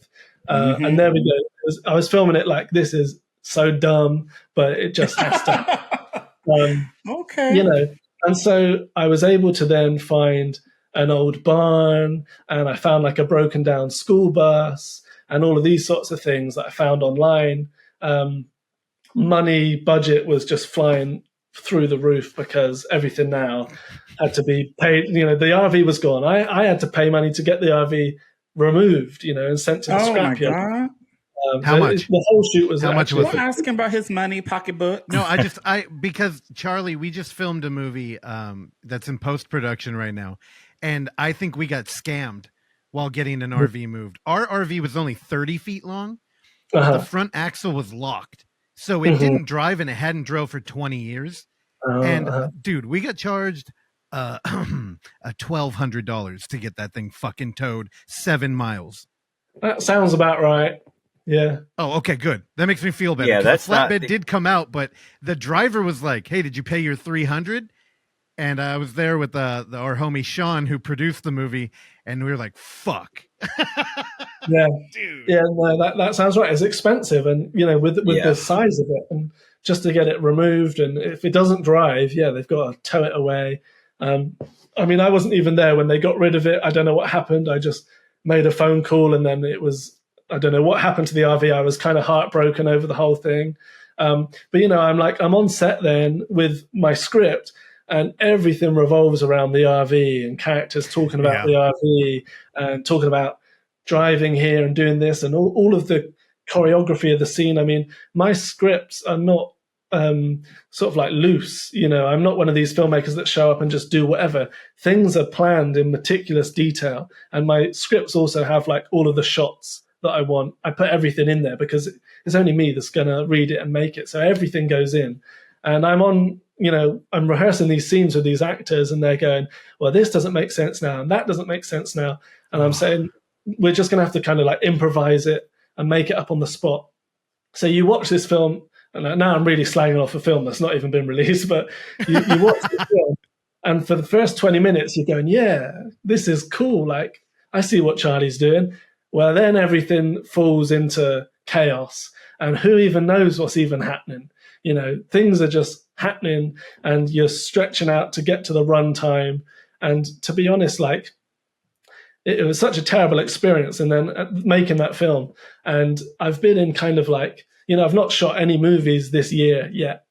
And there we go. I was filming it like, this is so dumb, but it just has to. Okay. You know, and so I was able to then find an old barn, and I found like a broken down school bus, and all of these sorts of things that I found online. Money budget was just flying through the roof, because everything now had to be paid. You know, the RV was gone. I had to pay money to get the RV removed, you know, and sent to the Oh my scrapyard. God. How much? The whole shoot was How much actually- was Don't ask him about his money, pocketbook. No, because Charlie, we just filmed a movie that's in post-production right now, and I think we got scammed while getting an RV moved. Our RV was only 30 feet long. The front axle was locked, so it didn't drive, and it hadn't drove for 20 years. And dude, we got charged $1,200 to get that thing fucking towed 7 miles. That sounds about right. Yeah. Oh, okay, good. That makes me feel better. Yeah, 'cause that's the not flatbed the- did come out, but the driver was like, "Hey, did you pay your $300?" And I was there with our homie Sean, who produced the movie, and we were like, "Fuck, Yeah, dude." yeah, no, that sounds right. It's expensive, and with the size of it, and just to get it removed, and if it doesn't drive, they've got to tow it away. I mean, I wasn't even there when they got rid of it. I don't know what happened. I just made a phone call, and then I don't know what happened to the RV. I was kind of heartbroken over the whole thing. But I'm on set then with my script, and everything revolves around the RV and characters talking about the RV and talking about driving here and doing this and all of the choreography of the scene. I mean, my scripts are not sort of like loose. I'm not one of these filmmakers that show up and just do whatever. Things are planned in meticulous detail, and my scripts also have like all of the shots that I want. I put everything in there because it's only me that's going to read it and make it. So everything goes in, and I'm rehearsing these scenes with these actors, and they're going, well, this doesn't make sense now, and that doesn't make sense now. And I'm saying, we're just going to have to kind of like improvise it and make it up on the spot. So you watch this film, and now I'm really slagging off a film that's not even been released, but you watch this film, and for the first 20 minutes, you're going, yeah, this is cool. Like, I see what Charlie's doing. Well, then everything falls into chaos, and who even knows what's even happening? Things are just happening, and you're stretching out to get to the runtime. And to be honest, like, it was such a terrible experience. And then making that film, and I've been in kind of like, I've not shot any movies this year yet,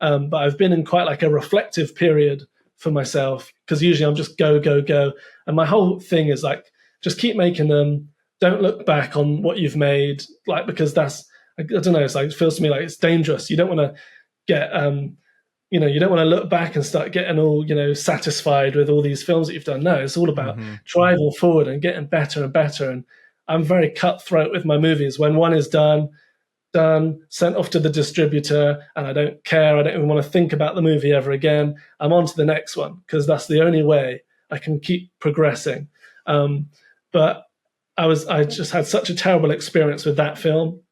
but I've been in quite like a reflective period for myself, because usually I'm just go, go, go. And my whole thing is like, just keep making them. Don't look back on what you've made, like, because that's, I don't know, it's like, it feels to me like it's dangerous. You don't want to get, you don't want to look back and start getting all, satisfied with all these films that you've done. No, it's all about driving forward and getting better and better. And I'm very cutthroat with my movies. When one is done, sent off to the distributor, and I don't care. I don't even want to think about the movie ever again. I'm on to the next one, because that's the only way I can keep progressing. But I just had such a terrible experience with that film.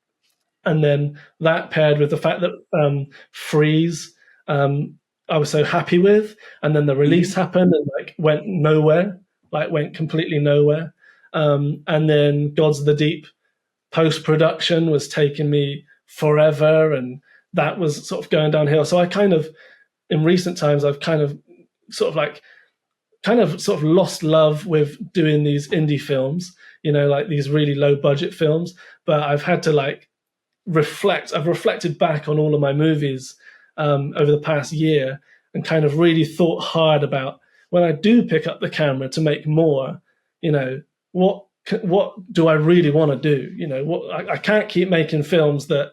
And then that paired with the fact that Freeze, I was so happy with, and then the release happened and like went nowhere, went completely nowhere. And then Gods of the Deep post-production was taking me forever, and that was sort of going downhill. So I kind of, in recent times, I've kind of sort of lost love with doing these indie films, like these really low budget films. But I've had to like reflect. I've reflected back on all of my movies over the past year, and kind of really thought hard about, when I do pick up the camera to make more, what do I really want to do? I can't keep making films that,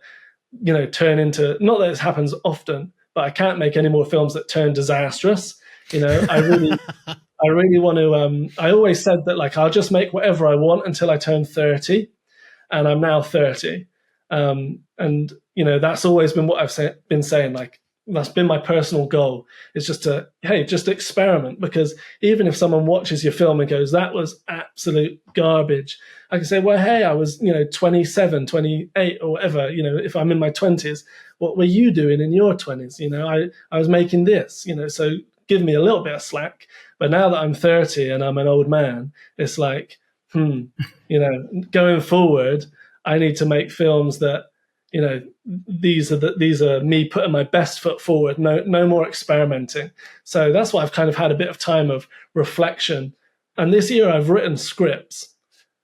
turn into, not that it happens often, but I can't make any more films that turn disastrous. I really want to, I always said that like, I'll just make whatever I want until I turn 30, and I'm now 30. And that's always been what I've been saying, like, that's been my personal goal, is just to, just experiment. Because even if someone watches your film and goes, that was absolute garbage, I can say, well, hey, I was, 27, 28 or whatever, if I'm in my 20s, what were you doing in your 20s? I was making this, so give me a little bit of slack. But now that I'm 30 and I'm an old man, it's like, going forward, I need to make films that, these are me putting my best foot forward. No more experimenting. So that's why I've kind of had a bit of time of reflection. And this year I've written scripts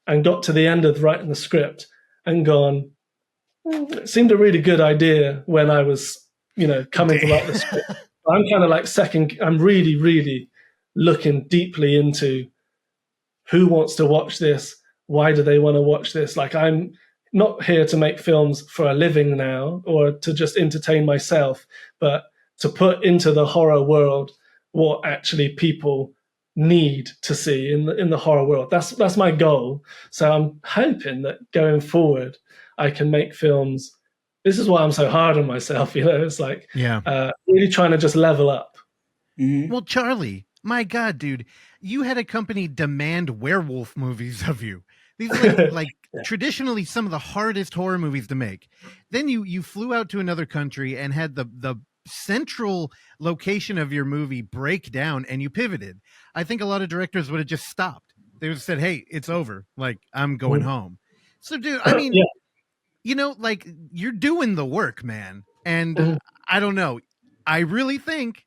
and got to the end of writing the script and gone, it seemed a really good idea when I was, coming to write the script. I'm kind of like I'm really, really looking deeply into who wants to watch this. Why do they want to watch this? Like, I'm not here to make films for a living now, or to just entertain myself, but to put into the horror world what actually people need to see in the horror world. That's my goal. So I'm hoping that going forward, I can make films. This is why I'm so hard on myself. It's like, really trying to just level up. Mm-hmm. Well, Charlie, my God, dude, you had a company demand werewolf movies of you. These are like traditionally some of the hardest horror movies to make. Then you flew out to another country and had the central location of your movie break down and you pivoted, I think a lot of directors would have just stopped. They would have said, "Hey, it's over. Like, I'm going home." So, dude, I mean, you know, like, you're doing the work, man. And I don't know. I really think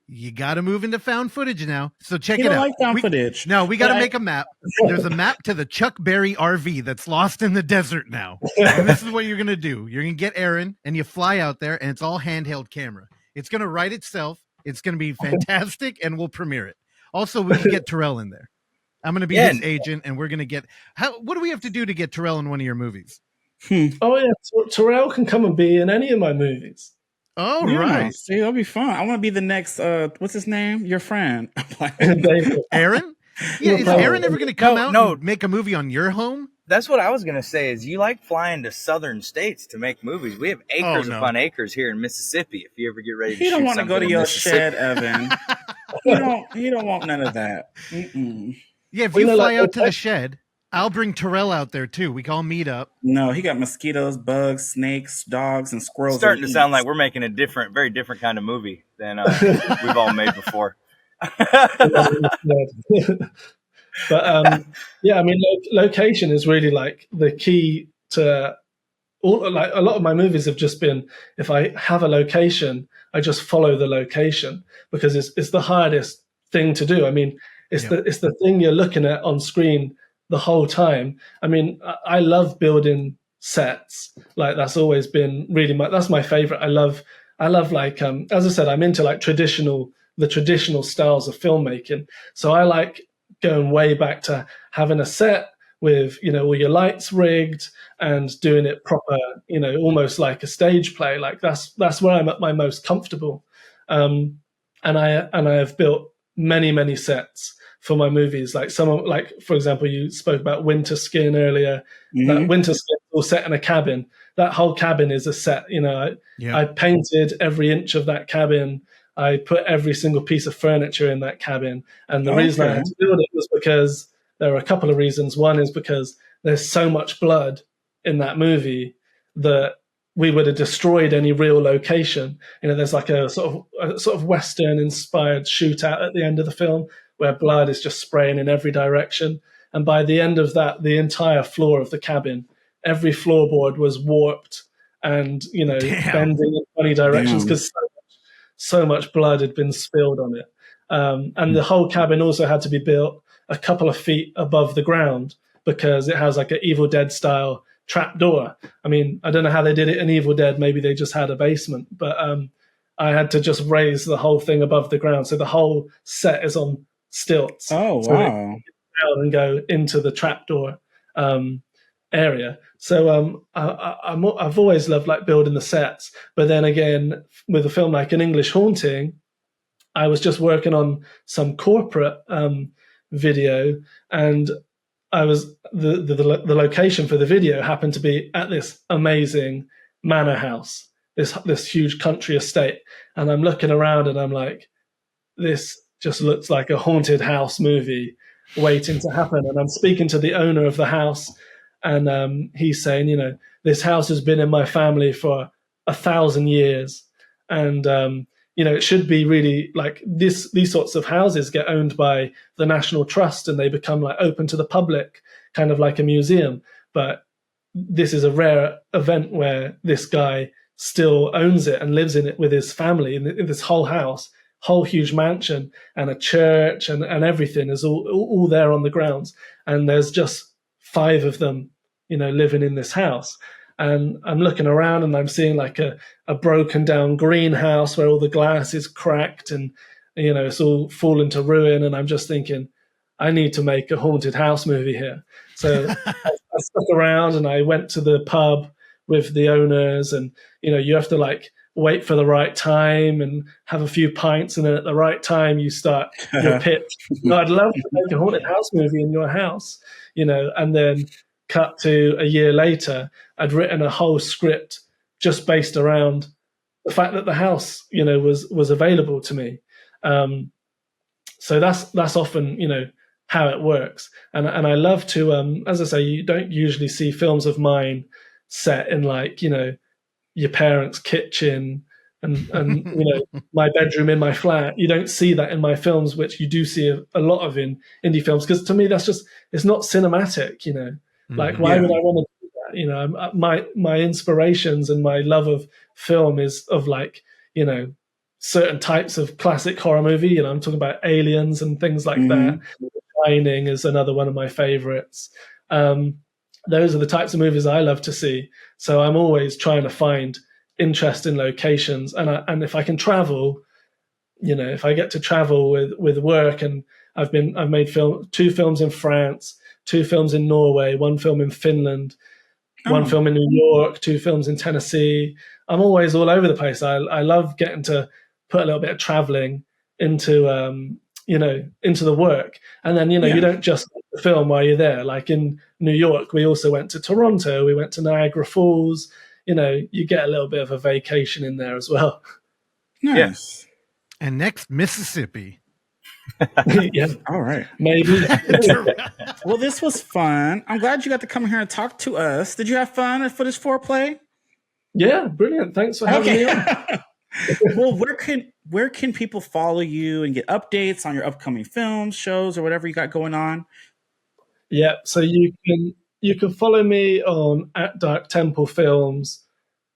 you got to move into found footage now. So check it out. Like found footage. No, we got to make a map. There's a map to the Chuck Berry RV that's lost in the desert now. And this is what you're going to do. You're going to get Aaron and you fly out there and it's all handheld camera. It's going to write itself. It's going to be fantastic and we'll premiere it. Also, we can get Terrell in there. I'm going to be his agent and we're going to get... What do we have to do to get Terrell in one of your movies? Oh, yeah. Terrell can come and be in any of my movies. Oh, right. See, that'll be fun. I want to be the next, what's his name? Your friend. Aaron? Yeah, is Aaron ever going to come out and make a movie on your home? That's what I was going to say, is you like flying to southern states to make movies. We have acres upon acres here in Mississippi if you ever get ready to shoot something. You don't want to go to your shed, Evan. You don't want none of that. Mm-mm. Yeah, if you fly out to the shed, I'll bring Terrell out there too. We can all meet up. No, he got mosquitoes, bugs, snakes, dogs, and squirrels. It's starting to sound like we're making a very different kind of movie than we've all made before. But yeah, I mean, location is really like the key to all. Like a lot of my movies have just been, if I have a location, I just follow the location because it's the hardest thing to do. I mean, it's the thing you're looking at on screen the whole time. I mean, I love building sets. Like that's always been really that's my favorite. I love like, as I said, I'm into like the traditional styles of filmmaking. So I like going way back to having a set with, all your lights rigged and doing it proper, almost like a stage play. Like that's where I'm at my most comfortable. And I have built many sets for my movies. Like for example, you spoke about Winter Skin earlier. That Winter Skin was set in a cabin. That whole cabin is a set. I painted every inch of that cabin. I put every single piece of furniture in that cabin. And the reason I had to build it was because there are a couple of reasons. One is because there's so much blood in that movie that we would have destroyed any real location. There's like a sort of Western inspired shootout at the end of the film where blood is just spraying in every direction. And by the end of that, the entire floor of the cabin, every floorboard was warped and, bending in funny directions because so much blood had been spilled on it. And the whole cabin also had to be built a couple of feet above the ground because it has like an Evil Dead style trap door. I mean, I don't know how they did it in Evil Dead. Maybe they just had a basement, but I had to just raise the whole thing above the ground. So the whole set is on stilts. Oh, so wow. And go into the trapdoor area. So I've always loved like building the sets. But then again, with a film like An English Haunting, I was just working on some corporate video, and I was the location for the video happened to be at this amazing manor house, this huge country estate. And I'm looking around and I'm like, this just looks like a haunted house movie waiting to happen. And I'm speaking to the owner of the house, and he's saying, this house has been in my family for 1,000 years. And, it should be really like these sorts of houses get owned by the National Trust and they become like open to the public, kind of like a museum. But this is a rare event where this guy still owns it and lives in it with his family in this whole house, whole huge mansion, and a church and everything is all there on the grounds. And there's just 5 of them, living in this house. And I'm looking around and I'm seeing like a broken down greenhouse where all the glass is cracked and, it's all fallen to ruin. And I'm just thinking, I need to make a haunted house movie here. So I stuck around and I went to the pub with the owners, and, you have to like wait for the right time and have a few pints. And then at the right time, you start your pitch. I'd love to make a haunted house movie in your house, and then cut to a year later, I'd written a whole script just based around the fact that the house, was available to me. So that's often, how it works. And I love to, as I say, you don't usually see films of mine set in like, your parents' kitchen and my bedroom in my flat. You don't see that in my films, which you do see a lot of in indie films, because to me that's just, it's not cinematic. Like, why would I want to do that? My inspirations and my love of film is of like certain types of classic horror movie. I'm talking about Aliens and things like that. Shining is another one of my favorites. Those are the types of movies I love to see. So I'm always trying to find interesting locations, and if I can travel, if I get to travel with work, and I've made 2 films in France, 2 films in Norway, 1 film in Finland, 1 film in New York, 2 films in Tennessee. I'm always all over the place. I love getting to put a little bit of traveling into into the work, and then you don't just film while you're there. Like in New York, we also went to Toronto, we went to Niagara Falls. You get a little bit of a vacation in there as well. Nice. Yeah. And next, Mississippi. Yeah. All right. Maybe. Well, this was fun. I'm glad you got to come here and talk to us. Did you have fun at Footage Foreplay? Yeah, brilliant. Thanks for having me on. Well, where can people follow you and get updates on your upcoming films, shows, or whatever you got going on? Yeah, so you can follow me on @DarkTempleFilms.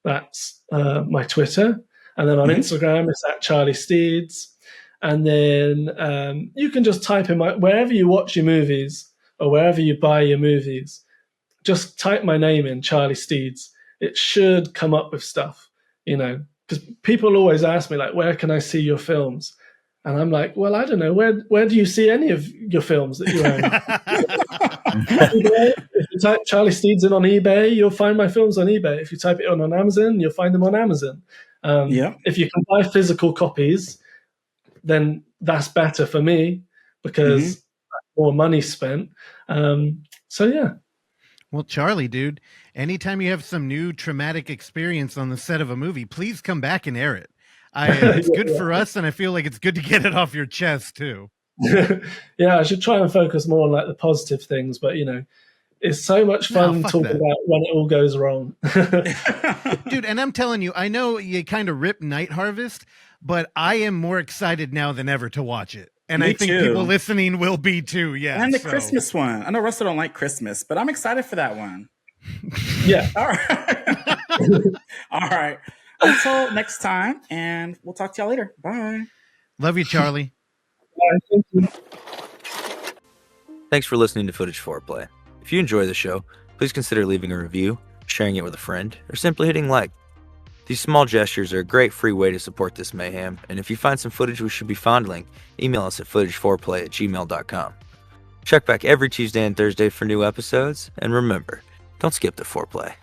That's my Twitter, and then on Instagram it's @Charlie Steeds. And then you can just type in wherever you watch your movies or wherever you buy your movies, just type my name in, Charlie Steeds. It should come up with stuff, because people always ask me, like, where can I see your films? And I'm like, well, I don't know. Where do you see any of your films that you own? If you type Charlie Steeds in on eBay, you'll find my films on eBay. If you type it on Amazon, you'll find them on Amazon. If you can buy physical copies, then that's better for me, because more money spent. So yeah. Well, Charlie, dude, anytime you have some new traumatic experience on the set of a movie, please come back and air it. It's good for us, and I feel like it's good to get it off your chest too. Yeah, I should try and focus more on like the positive things, but it's so much fun talking about when it all goes wrong. Dude, and I'm telling you, I know you kind of ripped Night Harvest, but I am more excited now than ever to watch it. And I think people listening will be too, yeah. And the Christmas one. I know Russell don't like Christmas, but I'm excited for that one. Yeah. All right. All right. Until next time, and we'll talk to y'all later. Bye. Love you, Charlie. Bye. Thank you. Thanks for listening to Footage Foreplay. If you enjoy the show, please consider leaving a review, sharing it with a friend, or simply hitting like. These small gestures are a great free way to support this mayhem, and if you find some footage we should be fondling, email us at footageforeplay@gmail.com. Check back every Tuesday and Thursday for new episodes, and remember, don't skip the foreplay.